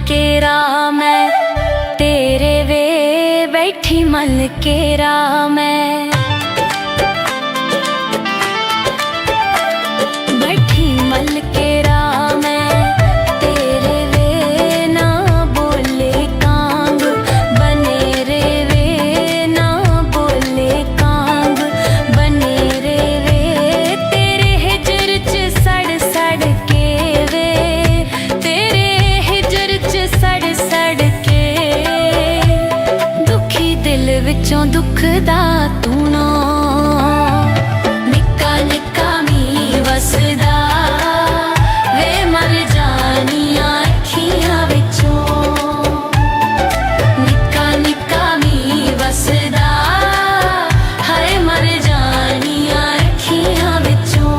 ਕੇ ਰਾਹ ਮੈਂ ਤੇਰੇ ਵੇ ਬੈਠੀ ਮਲ ਕੇ ਰਾਹ ਮੈਂ। ਬੈਠੀ ਮਲ ਕੇ ਰਾਹ ਮੈਂ ਤੇਰੇ ਵੇ ਨਾ ਬੋਲੇ ਕਾਂਗ ਬਨੇ ਰੇ ਵੇ ਨਾ ਬੋਲੇ ਕਾਂਗ ਬਨੇ ਰੇ ਵੇ। ਤੇਰੇ ਹਿਜਰ ਚ ਸੜ ਸੜ ਕੇ ਵੇ ਤੇਰੇ ਸੜ ਸੜ ਕੇ ਦੁਖੀ ਦਿਲ ਵਿੱਚੋਂ ਦੁੱਖ ਦਾ ਧੂਣਾ। ਨਿੱਕਾ ਨਿੱਕਾ ਮੀਂਹ ਵਸਦਾ ਵੇ ਮਰ ਜਾਣੀਆਂ ਅੱਖੀਆਂ ਵਿੱਚੋਂ। ਨਿੱਕਾ ਨਿੱਕਾ ਮੀਂਹ ਵਸਦਾ ਹਾਏ ਮਰ ਜਾਣੀਆਂ ਅੱਖੀਆਂ ਵਿੱਚੋਂ।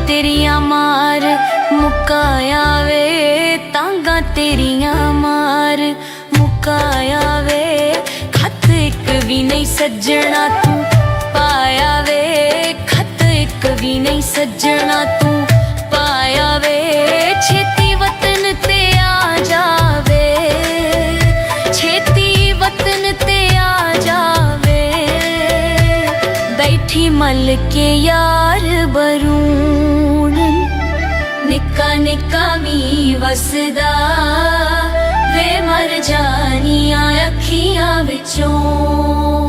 ਤੇਰੀਆਂ ਮਾਰ ਮੁਕਾਇਆ ਵੇ ਤਾਂਗਾ ਤੇਰੀਆਂ ਮਾਰ ਮੁਕਾਇਆ ਵੇ। ਖੱਤ ਇੱਕ ਵੀ ਨਹੀਂ ਸੱਜਣਾ ਤੂੰ ਪਾਇਆ ਵੇ। ਖੱਤ ਇੱਕ ਵੀ ਨਹੀਂ ਸੱਜਣਾ ਤੂੰ ਪਾਇਆ ਵੇ। ਛੇਤੀ ਵਤਨ ਤੇ ਆ ਜਾਵੇ, ਛੇਤੀ ਵਤਨ ਤੇ ਆ ਜਾਵੇ। ਬੈਠੀ ਮਲ ਕੇ ਯਾਰ ਬਰੂਣ। ਨਿੱਕਾ ਨਿੱਕਾ ਮੀਂਹ ਵਸਦਾ ਵੇ ਮਰ ਜਾਣੀਆਂ ਅੱਖੀਆਂ ਵਿੱਚੋਂ।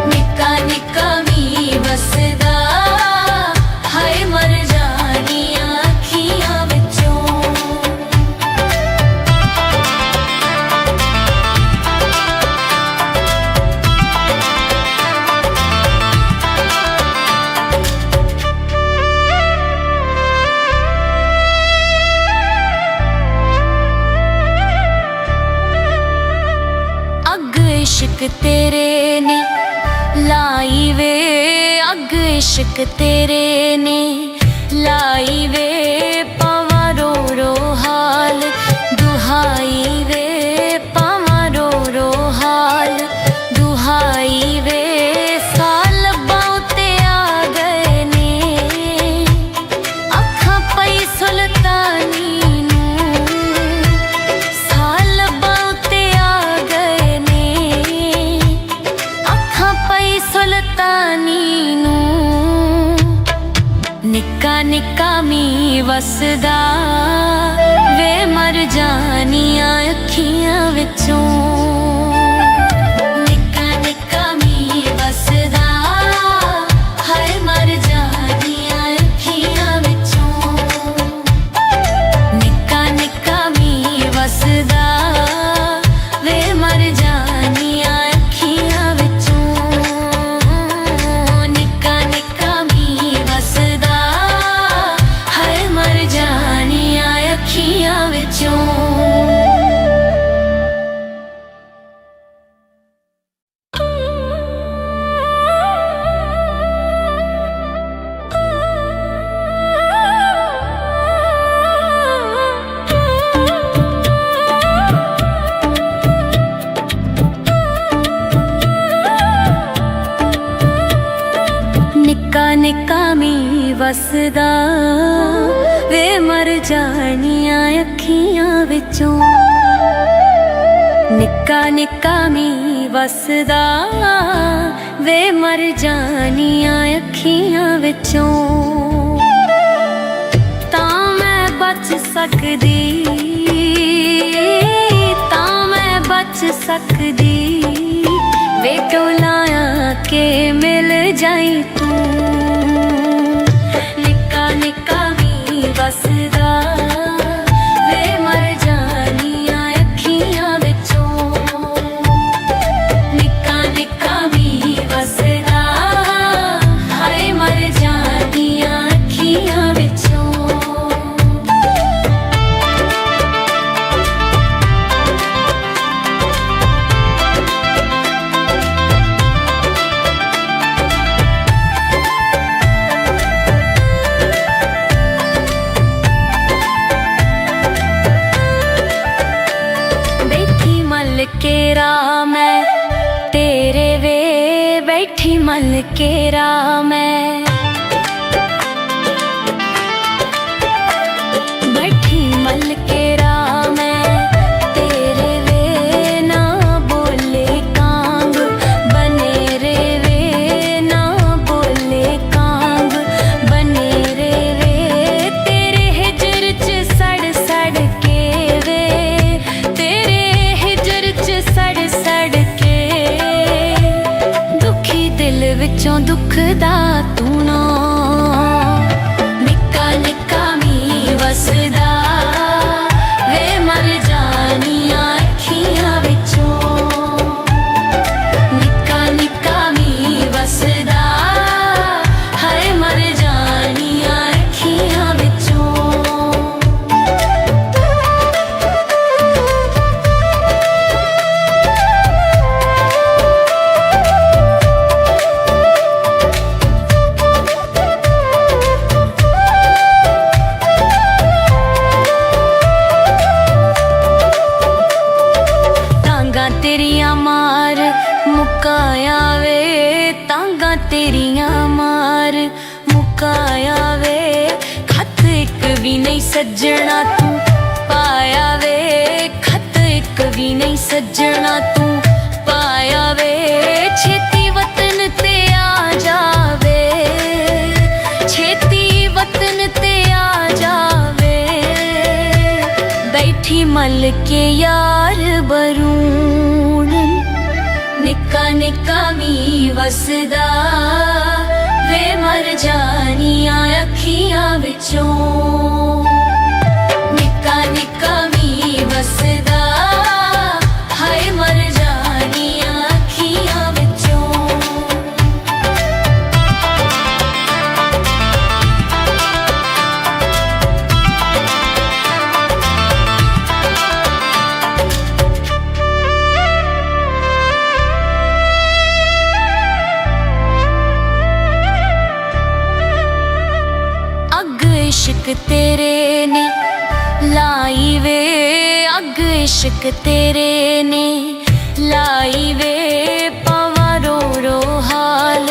ਨਿੱਕਾ ਨਿੱਕਾ ਮੀਂਹ ਵਸਦਾ ਹਾਏ ਮਰ ਜਾਣੀਆਂ ਅੱਖੀਆਂ ਵਿੱਚੋਂ। इश्क तेरे ने लाई वे, अग इश्क तेरे ने लाई वे। पावा रो रो हाल दुहाई वे, पावा रो रो हाल दुहाई वे। साल बाउते आ गए ने अखा पई सुल्तानी नूं। साल बाउते आ गए ने अखा पई सुल्तानी नूं। निक्का निक्का मींह वसदा वे मर जानियां अखियां विचों। निक्का निक्का मींह वसदा हाय मर जानियां अखियां विचों। निक्का निक्का मींह वसदा वे मर जानियां अखियां विचों। निक्का निक्का मींह वसदा हाय मर जा ਵਸਦਾ ਵੇ ਮਰ ਜਾਣੀਆਂ ਅੱਖੀਆਂ ਵਿੱਚੋਂ। ਨਿੱਕਾ ਨਿੱਕਾ ਮੀਂਹ ਵਸਦਾ ਵੇ ਮਰ ਜਾਣੀਆਂ ਅੱਖੀਆਂ ਵਿੱਚੋਂ। ਤਾਂ ਮੈਂ ਬਚ ਸਕਦੀ, ਤਾਂ ਮੈਂ ਬਚ ਸਕਦੀ ਵੇ ਟੋਲਾਇਆ ਕੇ ਮਿਲ ਜਾਈ ਤੂੰ। ਨਿੱਕਾ ਨਿੱਕਾ ਮੀਂਹ ਵਸਦਾ ਵੇ ਮਰ ਜਾਣੀਆਂ ਅੱਖੀਆਂ ਵਿੱਚੋਂ। ਨਿੱਕਾ ਨਿੱਕਾ ਮੀਂਹ ਵਸਦਾ ਹਾਏ ਮਰ ਜਾਣੀਆਂ ਅੱਖੀਆਂ ਵਿੱਚੋਂ। ਕੇ ਰਾਹ ਮੈਂ ਤੇਰੇ ਵੇ ਬੈਠੀ ਮਲ ਕੇ ਰਾਹ ਮੈਂ। ਬੈਠੀ ਮਲ ਕੇ ਰਾਹ ਮੈਂ ਤੇਰੇ ਵੇ ਨਾ ਬੋਲੇ ਕਾਂਗ ਬਨੇ ਰੇ ਵੇ ਨਾ ਬੋਲੇ ਕਾਂਗ ਬਨੇ ਰੇ ਵੇ। ਤੇਰੇ ਹਿਜਰ ਚ ਸੜ ਸੜ ਕੇ ਵੇ ਤੇਰੇ ਸੜ ਸੜ ਕੇ ਦੁਖੀ ਦਿਲ ਵਿੱਚੋਂ ਦੁੱਖ ਦਾ ਤੂੰ ਨਾ। ਨਿੱਕਾ ਨਿੱਕਾ ਮੀਂਹ ਵਸਦਾ ਵੇ ਮਰ ਜਾਣੀਆਂ ਅੱਖੀਆਂ ਵਿੱਚੋਂ। ਨਿੱਕਾ ਨਿੱਕਾ ਮੀਂਹ ਵਸਦਾ ਹਾਏ ਮਰ ਜਾਣੀਆਂ ਅੱਖੀਆਂ ਵਿੱਚੋਂ। ਤੇਰੀਆਂ ਮਾਰ ਮੁਕਾਇਆ ਵੇ ਤਾਂਗਾ ਤੇਰੀਆਂ ਮਾਰ ਮੁਕਾਇਆ ਵੇ। ਖੱਤ ਇੱਕ ਵੀ ਨਹੀਂ ਸੱਜਣਾ ਤੂੰ ਪਾਇਆ ਵੇ ਖੱਤ ਇੱਕ ਵੀ ਨਹੀਂ ਸੱਜਣਾ ਤੂੰ ਪਾਇਆ ਵੇ। ਛੇਤੀ ਵਤਨ ਤੇ ਆ ਜਾਵੇ ਛੇਤੀ ਵਤਨ ਤੇ ਆ ਜਾਵੇ। ਬੈਠੀ ਮਲ ਕੇ ਯਾਰ ਬਰੂ ਨਿੱਕਾ ਨਿੱਕਾ ਮੀਂਹ ਵਸਦਾ ਵੇ ਮਰ ਜਾਣੀਆਂ ਅੱਖੀਆਂ ਵਿੱਚੋਂ। ਨਿੱਕਾ ਨਿੱਕਾ ਮੀਂਹ ਵਸਦਾ ਹਾਏ ਮਰ ਜਾਣੀਆਂ ਅੱਖੀਆਂ ਵਿੱਚੋਂ। इश्क तेरे ने लाई वे अग इश्क तेरे ने लाई वे पावा रो रो हाल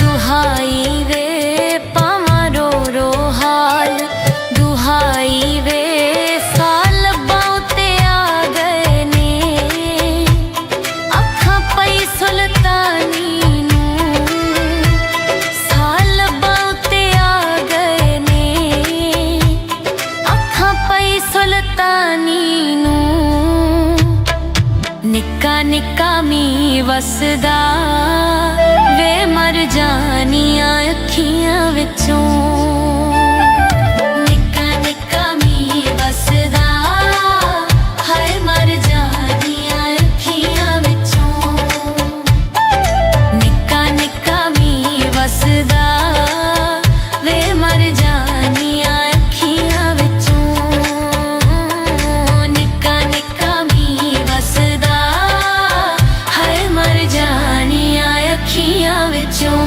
दुहाई वे पावा रो रो हाल दुहाई वे। साल बाउते आ गए ने अखा पई सुल्तानी ਸੁਲਤਾਨੀ ਨੂੰ। ਨਿੱਕਾ ਨਿੱਕਾ ਮੀਂਹ ਵਸਦਾ ਵੇ ਮਰ ਜਾਣੀਆਂ ਅੱਖੀਆਂ ਵਿੱਚੋਂ। ਨਿੱਕਾ ਨਿੱਕਾ ਮੀਂਹ ਵਸਦਾ ਹਾਏ ਮਰ ਜਾਣੀਆਂ ਅੱਖੀਆਂ ਵਿੱਚੋਂ। ਨਿੱਕਾ ਨਿੱਕਾ ਮੀਂਹ ਵਸਦਾ ਵੇ ਮਰ ਜਾਣੀਆਂ ਅੱਖੀਆਂ ਵਿੱਚੋਂ। ਅੱਖੀਆਂ ਵਿੱਚੋਂ।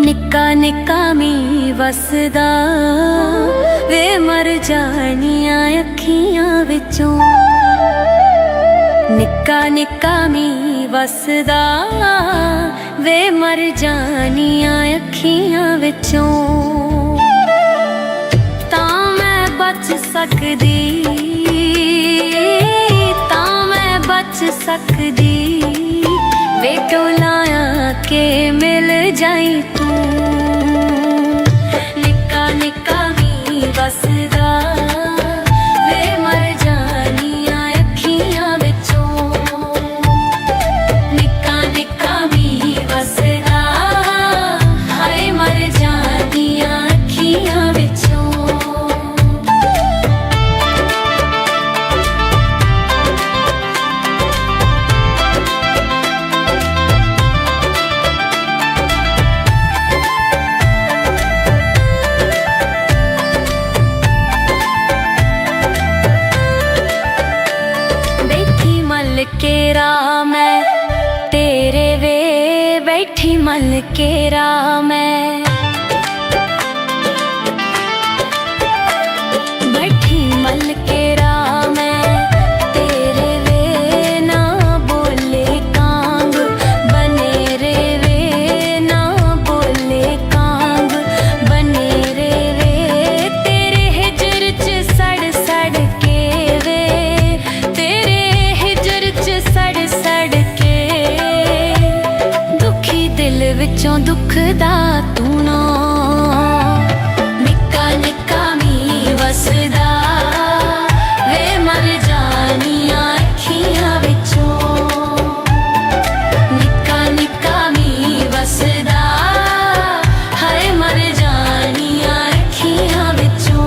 निक्का निक्का मी वसदा वे मर जानियां अखियां विचों। निक्का निक्का मी वसदा वे मर जानियां अखियां विचों। तां मैं बच सकदी, तां मैं बच सकदी वे टोलाया के मिल जाई तू। निक्का निक्का मी वसदा वे मर जानियां अखियां विचों। निक्का निक्का मी वसदा हाय मर जानियां अखियां विचों। केरा मैं तेरे वे बैठी मल केरा मैं। बैठी मल केरा मैं तेरे वे ना बोले कांग बने रे वे ना बोले कांग बने रे वे। तेरे हिजर च सड़ सड़ के वे तेरे सड़ सड़ के दुखी दिल विचों दुखदा तू ना। निक्का निक्का मी वसदा वे मर जानियां अखियां विचों। निक्का निक्का मी वसदा हाय मर जानियां अखियां विचों।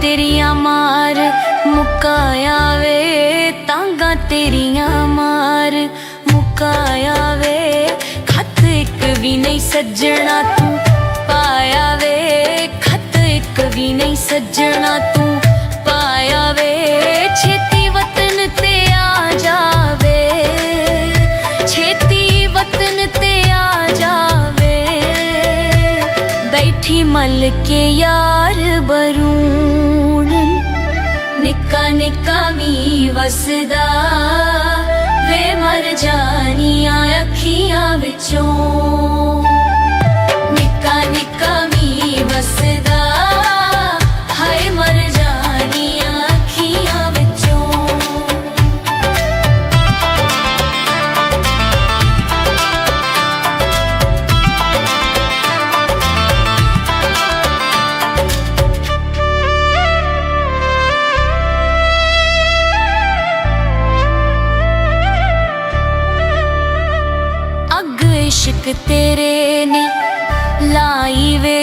तेरिया मार मुकाया वे तांगा तेरिया मार मुकाया वे। खत एक भी नहीं सज्जना तू पाया वे खत एक भी नहीं सज्जना तू पाया वे। छेती वतन ते आ जावे छेती वतन ते आ जावे। बैठी मल के यार बरून निक्का निक्का मी वसदा वे मर जानियां अखियां विचों। निक्का निक्का मी वसदा हाय मर जानियां अखियां विचों। इश्क तेरे ने लाई वे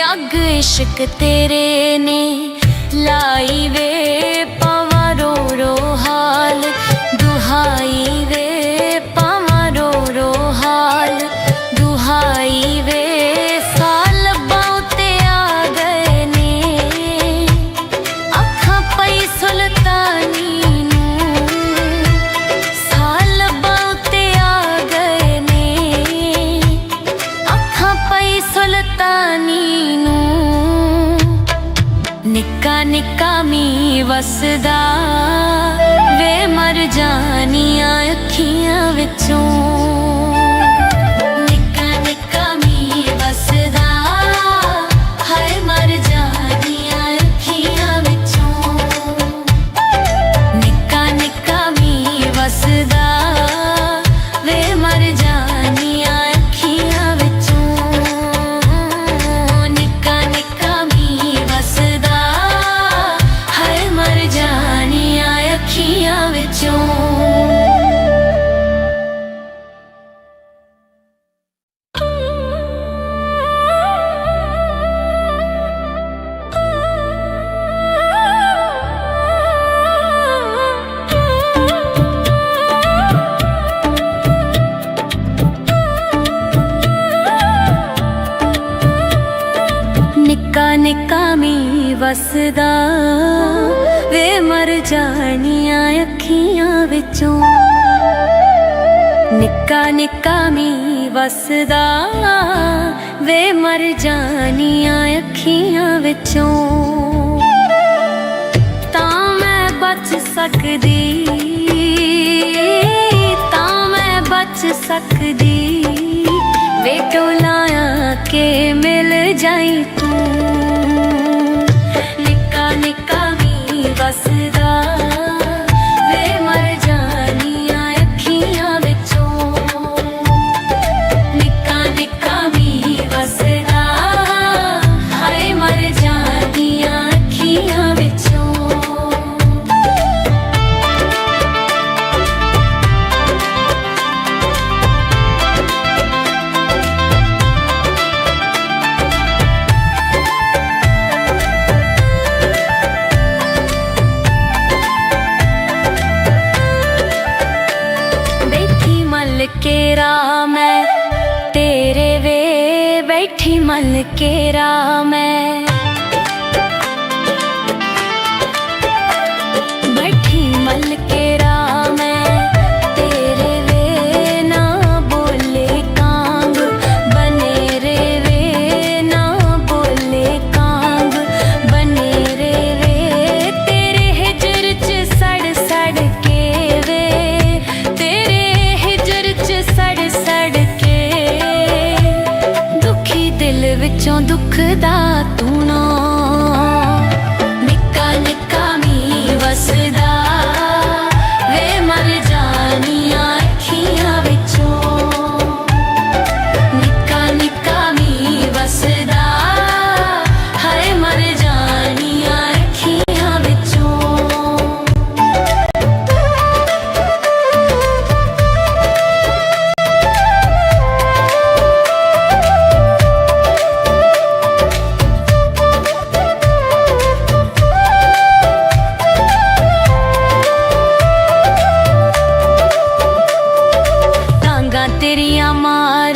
अग इश्क तेरे ने लाई वे। पावा रो रो हाल दुहाई वे पावा रो रो हाल दुहाई वे। साल बाउते आ गए ने अखा पई सुल्तानी सुल्तानी नू। निक्का निक्का मी वसदा वे मर जानियां अखियां विचों। निक्का निक्का मी वसदा हाय मर जानियां अखियां विचों। निक्का निक्का मी वसदा वे मर जानियां अखियां विचों। निक्का निक्का मी वसदा हाय मर जानियां अखियां विचों। ਵਸਦਾ ਵੇ ਮਰ ਜਾਣੀਆਂ ਅੱਖੀਆਂ ਵਿੱਚੋਂ। ਨਿੱਕਾ ਨਿੱਕਾ ਮੀਂਹ ਵਸਦਾ ਵੇ ਮਰ ਜਾਣੀਆਂ ਅੱਖੀਆਂ ਵਿੱਚੋਂ। ਤਾਂ ਮੈਂ ਬਚ ਸਕਦੀ, ਤਾਂ ਮੈਂ ਬਚ ਸਕਦੀ ਵੇ ਟੋਲਾਇਆ ਕੇ ਮਿਲ ਜਾਈ ਤੂੰ। ਨਿੱਕਾ ਨਿੱਕਾ ਮੀਂਹ ਵਸਦਾ ਵੇ ਮਰ ਜਾਣੀਆਂ ਅੱਖੀਆਂ ਵਿੱਚੋਂ। ਨਿੱਕਾ ਨਿੱਕਾ ਮੀਂਹ ਵਸਦਾ ਹਾਏ ਮਰ ਜਾਣੀਆਂ ਅੱਖੀਆਂ ਵਿੱਚੋਂ। ਕੇ ਰਾਹ ਮੈਂ ਤੇਰੇ ਵੇ ਬੈਠੀ ਮਲ ਕੇ ਰਾਹ ਮੈਂ। ਬੈਠੀ ਮਲ ਕੇ ਰਾਹ ਮੈਂ ਤੇਰੇ ਵੇ ਨਾ ਬੋਲੇ ਕਾਂਗ ਬਨੇ ਰੇ ਵੇ ਨਾ ਬੋਲੇ ਕਾਂਗ ਬਨੇ ਰੇ ਵੇ। ਤੇਰੇ ਹਿਜਰ ਚ ਸੜ ਸੜ ਕੇ ਵੇ ਤੇਰੇ ਸੜ ਸੜ ਕੇ ਦੁਖੀ ਦਿਲ ਵਿੱਚੋਂ ਦੁੱਖ ਦਾ ਤੂੰ ਨਾ। ਨਿੱਕਾ ਨਿੱਕਾ ਮੀਂਹ ਵਸਦਾ ਵੇ ਮਰ ਜਾਣੀਆਂ ਅੱਖੀਆਂ ਵਿੱਚੋਂ। ਨਿੱਕਾ ਨਿੱਕਾ ਮੀਂਹ ਵਸਦਾ ਹਾਏ ਮਰ ਜਾਣੀਆਂ ਅੱਖੀਆਂ ਵਿੱਚੋਂ। ਤੇਰੀਆਂ ਮਾਰ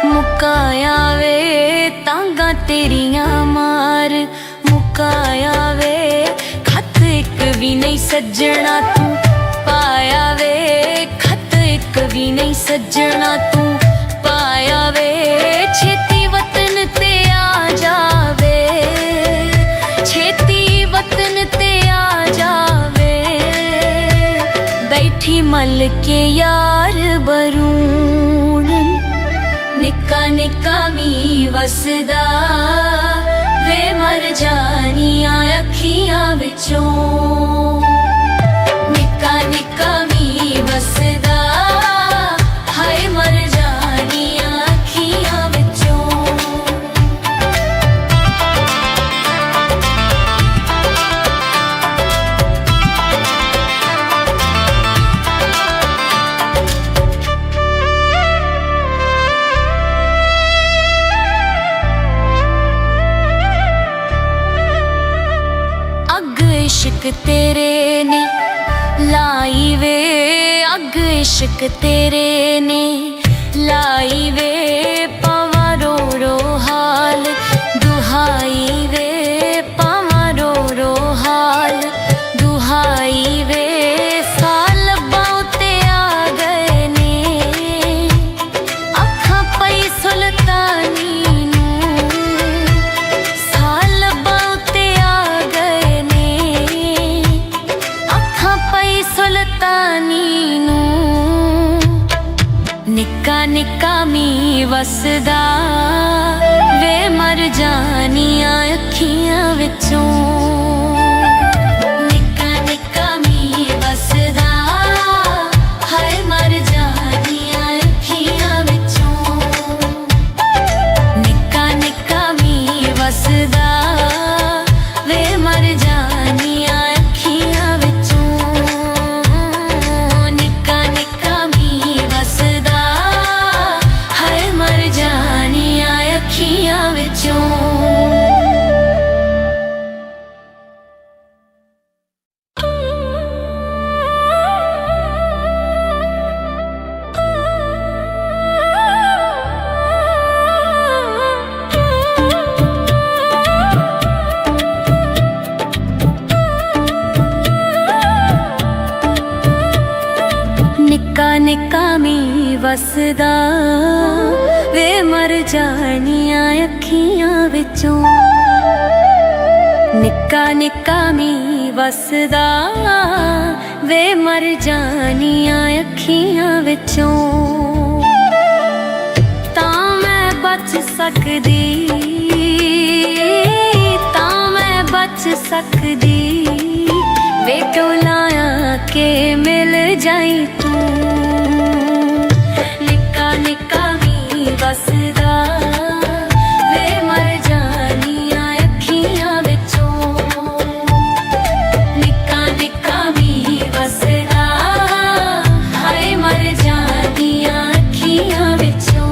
ਮੁਕਾਇਆ ਵੇ ਤਾਂਗਾ ਤੇਰੀਆਂ ਮਾਰ ਮੁਕਾਇਆ ਵੇ। ਖੱਤ ਇੱਕ ਵੀ ਨਹੀਂ ਸੱਜਣਾ ਤੂੰ ਪਾਇਆ ਵੇ ਖੱਤ ਇੱਕ ਵੀ ਨਹੀਂ ਸੱਜਣਾ ਤੂੰ ਪਾਇਆ ਵੇ। ਛੇਤੀ ਵਤਨ ਤੇ ਆ ਜਾਵੇ ਛੇਤੀ ਵਤਨ ਤੇ ਆ ਜਾਵੇ। ਬੈਠੀ ਮਲ ਕੇ ਯਾਰ ਬਰੂਣ ਨਿੱਕਾ ਨਿੱਕਾ ਮੀਂਹ ਵਸਦਾ ਵੇ ਮਰ ਜਾਣੀਆਂ ਅੱਖੀਆਂ ਵਿੱਚੋਂ। ਨਿੱਕਾ ਨਿੱਕਾ ਮੀਂਹ ਵਸਦਾ ਹਾਏ ਮਰ ਜਾਣੀਆਂ ਅੱਖੀਆਂ ਵਿੱਚੋਂ। इश्क तेरे ने लाई वे अग इश्क तेरे ने लाई वे पावा रो रो हाल दुहाई वे पावा रो रो हाल दुहाई वे। साल बाउते आ गए ने अखा पई सुल्तानी ਸੁਲਤਾਨੀ ਨੂੰ। ਨਿੱਕਾ ਨਿੱਕਾ ਮੀਂਹ ਵਸਦਾ ਵੇ ਮਰ ਜਾਣੀਆਂ ਅੱਖੀਆਂ ਵਿੱਚੋਂ। ਨਿੱਕਾ ਨਿੱਕਾ ਮੀਂਹ ਵਸਦਾ ਹਾਏ ਮਰ ਜਾਣੀਆਂ ਅੱਖੀਆਂ ਵਿੱਚੋਂ। ਨਿੱਕਾ ਨਿੱਕਾ ਮੀਂਹ ਵਸਦਾ ਵੇ ਮਰ ਜਾਣੀਆਂ ਅੱਖੀਆਂ ਵਿੱਚੋਂ। ਅੱਖੀਆਂ ਵਿੱਚੋਂ। ਮੀ ਵਸਦਾ ਵੇ ਮਰ ਜਾਣੀਆਂ ਅੱਖੀਆਂ ਵਿੱਚੋਂ ਨਿੱਕਾ ਨਿੱਕਾ ਮੀ ਵਸਦਾ ਵੇ ਮਰ ਜਾਣੀਆਂ ਅੱਖੀਆਂ ਵਿੱਚੋਂ ਤਾਂ ਮੈਂ ਬਚ ਸਕਦੀ ਤਾਂ ਮੈਂ ਬਚ ਸਕਦੀ ਵੇ ਟੋਲਾਇਆ ਕੇ ਮਿਲ ਜਾਈ ਤੂੰ ਨਿੱਕਾ ਨਿੱਕਾ ਮੀ ਵਸਦਾ ਵੇ ਮਰ ਜਾਣੀਆਂ ਅੱਖੀਆਂ ਵਿੱਚੋਂ ਨਿੱਕਾ ਨਿੱਕਾ ਮੀ ਵਸਦਾ ਹਾਏ ਮਰ ਜਾਣੀਆਂ ਅੱਖੀਆਂ ਵਿੱਚੋਂ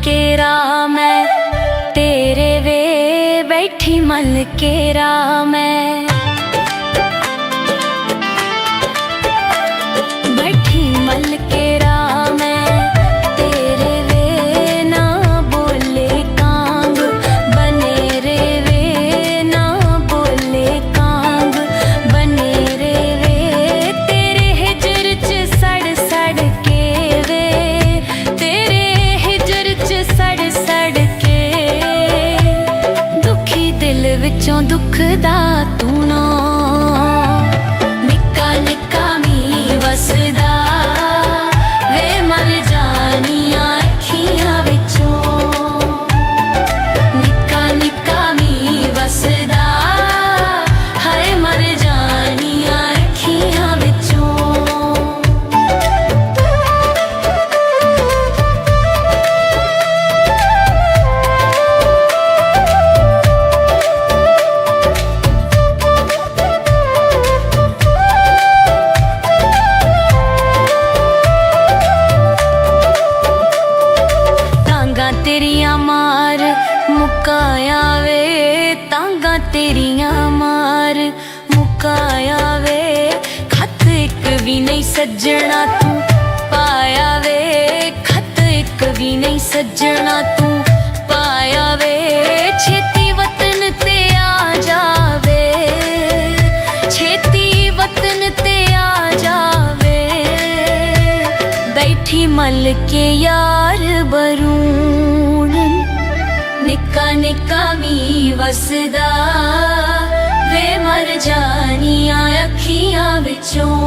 केरा मैं तेरे वे बैठी मल केरा मैं बैठी मल केरा मैं तेरे वे ना बोले कांग बने रे वे ना बोले कांग बने रे वे तेरे हिजर च सड़ सड़ के वे तेरे सड़ सड़ के दुखी दिल विचों दुख दा तू ना निक्का निक्का मी वसदा वे मर जानियां अखियां विचों निक्का निक्का मी वसदा हाय मर जानियां अखियां विचों तेरिया मार मुकाया वे तांगा तेरिया मार मुकाया वे खत एक भी नहीं सज्जना तू पाया वे खत एक भी नहीं सज्जना तू पाया वे छेती वतन ते आ जावे छेती वतन ते आ जावे बैठी मल के यार बरून निक्का निक्का मी वसदा वे मर जानियां अखियां विचों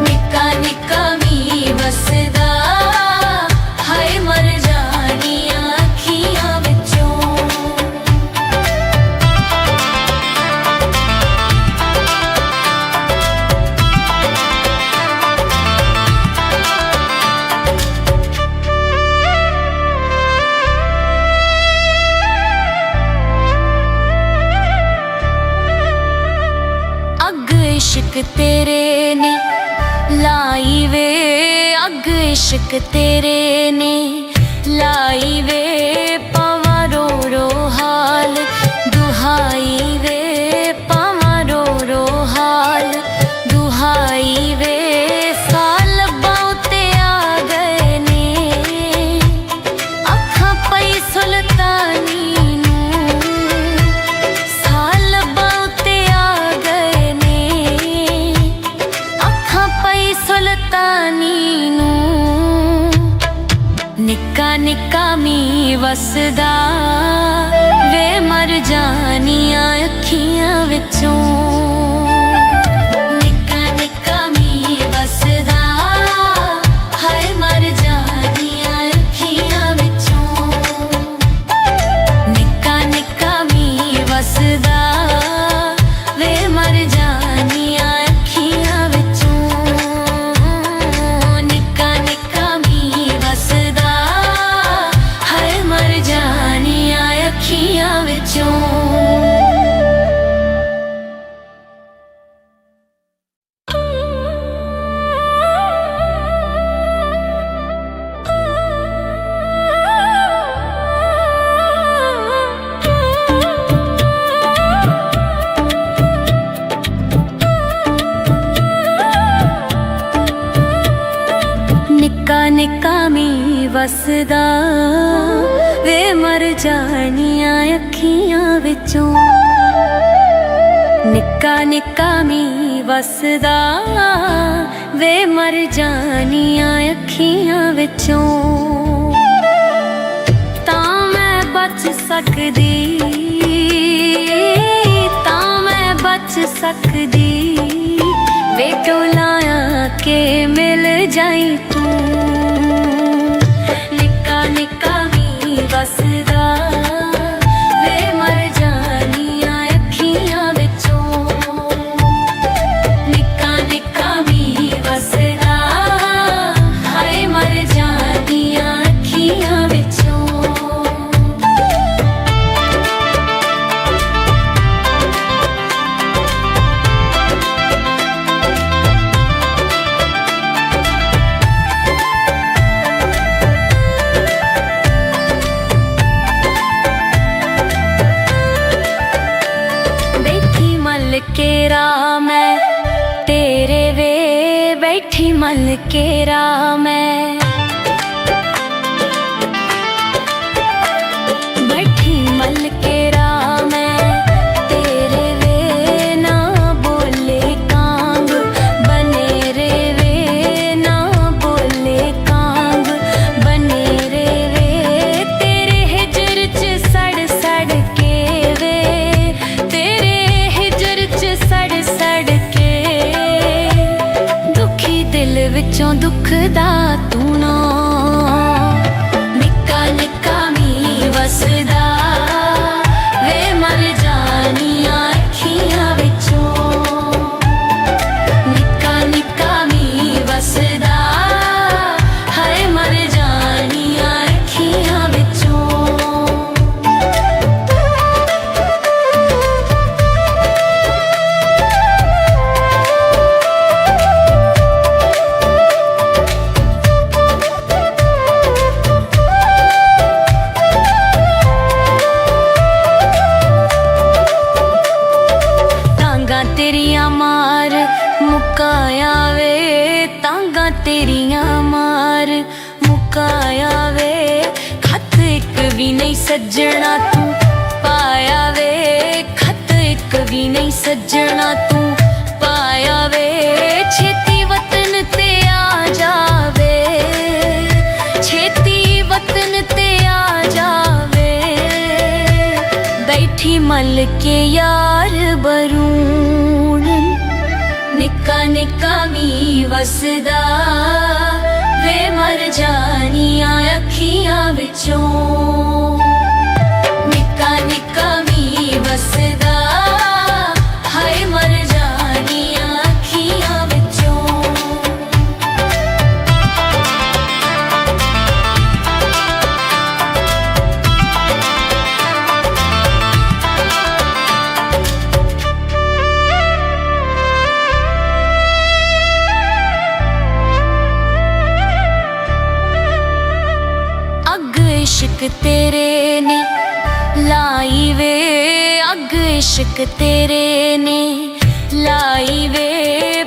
निक्का निक्का मी वसदा हाय मर जानियां अखियां विचों इश्क तेरे ने लाई वे अग इश्क तेरे ने लाई वे पावा रो रो हाल दुहाई वे पावा रो रो हाल दुहाई वे साल बहुते आ गए ने अखा पई सुल्तानी सुल्तानी निक्का निक्का मी वसदा वे मर जानियां अखियां विचों निक्का निक्का मी वसदा हाय मर जानियां अखियां विचों निक्का निक्का मी वसदा वे मर जानियां अखियां विचों निक्का निक्का मी वसदा हाय मर जानी ਨਿੱਕਾ ਮੀਂਹ ਵਸਦਾ ਵੇ ਮਰ ਜਾਣੀਆਂ ਅੱਖੀਆਂ ਵਿੱਚੋਂ। ਨਿੱਕਾ ਨਿੱਕਾ ਮੀਂਹ ਵਸਦਾ ਵੇ ਮਰ ਜਾਣੀਆਂ ਅੱਖੀਆਂ ਵਿੱਚੋਂ। ਤਾਂ ਮੈਂ ਬਚ ਸਕਦੀ, ਤਾਂ ਮੈਂ ਬਚ ਸਕਦੀ ਵੇ ਟੋਲਾਇਆ ਕੇ ਮਿਲ ਜਾਈ ਤੂੰ। ਨਿੱਕਾ ਨਿੱਕਾ ਮੀਂਹ ਵਸਦਾ ਵੇ ਮਰ ਜਾਣੀਆਂ ਅੱਖੀਆਂ ਵਿੱਚੋਂ। ਨਿੱਕਾ ਨਿੱਕਾ ਮੀਂਹ ਵਸਦਾ ਹਾਏ ਮਰ ਜਾਣੀਆਂ ਅੱਖੀਆਂ ਵਿੱਚੋਂ। ਕੇ ਰਾਹ ਮੈਂ ਤੇਰੇ ਵੇ ਬੈਠੀ ਮਲ ਕੇ ਰਾਹ ਮੈਂ। ਬੈਠੀ ਮਲ ਕੇ ਰਾਹ ਮੈਂ ਤੇਰੇ ਵੇ ਨਾ ਬੋਲੇ ਕਾਂਗ ਬਨੇ ਰੇ ਵੇ ਨਾ ਬੋਲੇ ਕਾਂਗ ਬਨੇ ਰੇ ਵੇ। ਤੇਰੇ ਹਿਜਰ ਚ ਸੜ ਸੜ ਕੇ ਵੇ ਤੇਰੇ ਸੜ ਸੜ ਕੇ ਦੁਖੀ ਦਿਲ ਵਿੱਚੋਂ ਦੁੱਖ ਦਾ ਤੂੰ ਨਾ। ਨਿੱਕਾ ਨਿੱਕਾ ਮੀਂਹ ਵਸਦਾ ਵੇ ਮਰ ਜਾਣੀਆਂ ਅੱਖੀਆਂ ਵਿੱਚੋਂ। ਨਿੱਕਾ ਨਿੱਕਾ ਮੀਂਹ ਵਸਦਾ ਹਾਏ ਮਰ ਜਾਣੀਆਂ ਅੱਖੀਆਂ ਵਿੱਚੋਂ। ਤੇਰੀਆਂ ਮਾਰ ਮੁਕਾਇਆ ਵੇ ਤਾਂਗਾ ਤੇਰੀਆਂ ਮਾਰ ਮੁਕਾਇਆ ਵੇ। ਖੱਤ ਇੱਕ ਵੀ ਨਹੀਂ ਸੱਜਣਾ ਤੂੰ ਪਾਇਆ ਵੇ ਖੱਤ ਇੱਕ ਵੀ ਨਹੀਂ ਸੱਜਣਾ ਤੂੰ ਪਾਇਆ ਵੇ। ਛੇਤੀ ਵਤਨ ਤੇ ਆ ਜਾਵੇ ਛੇਤੀ ਵਤਨ ਤੇ ਆ ਜਾਵੇ। ਬੈਠੀ ਮਲ ਕੇ ਯਾਰ ਬਰੂਣ ਨਿੱਕਾ ਨਿੱਕਾ ਮੀਂਹ ਵਸਦਾ ਵੇ ਮਰ ਜਾਣੀਆਂ ਅੱਖੀਆਂ ਵਿੱਚੋਂ। ਨਿੱਕਾ ਨਿੱਕਾ ਮੀਂਹ ਵਸਦਾ ਹਾਏ ਮਰ ਜਾਣੀਆਂ ਅੱਖੀਆਂ ਵਿੱਚੋਂ। इश्क तेरे ने लाई वे अग इश्क तेरे ने लाई वे।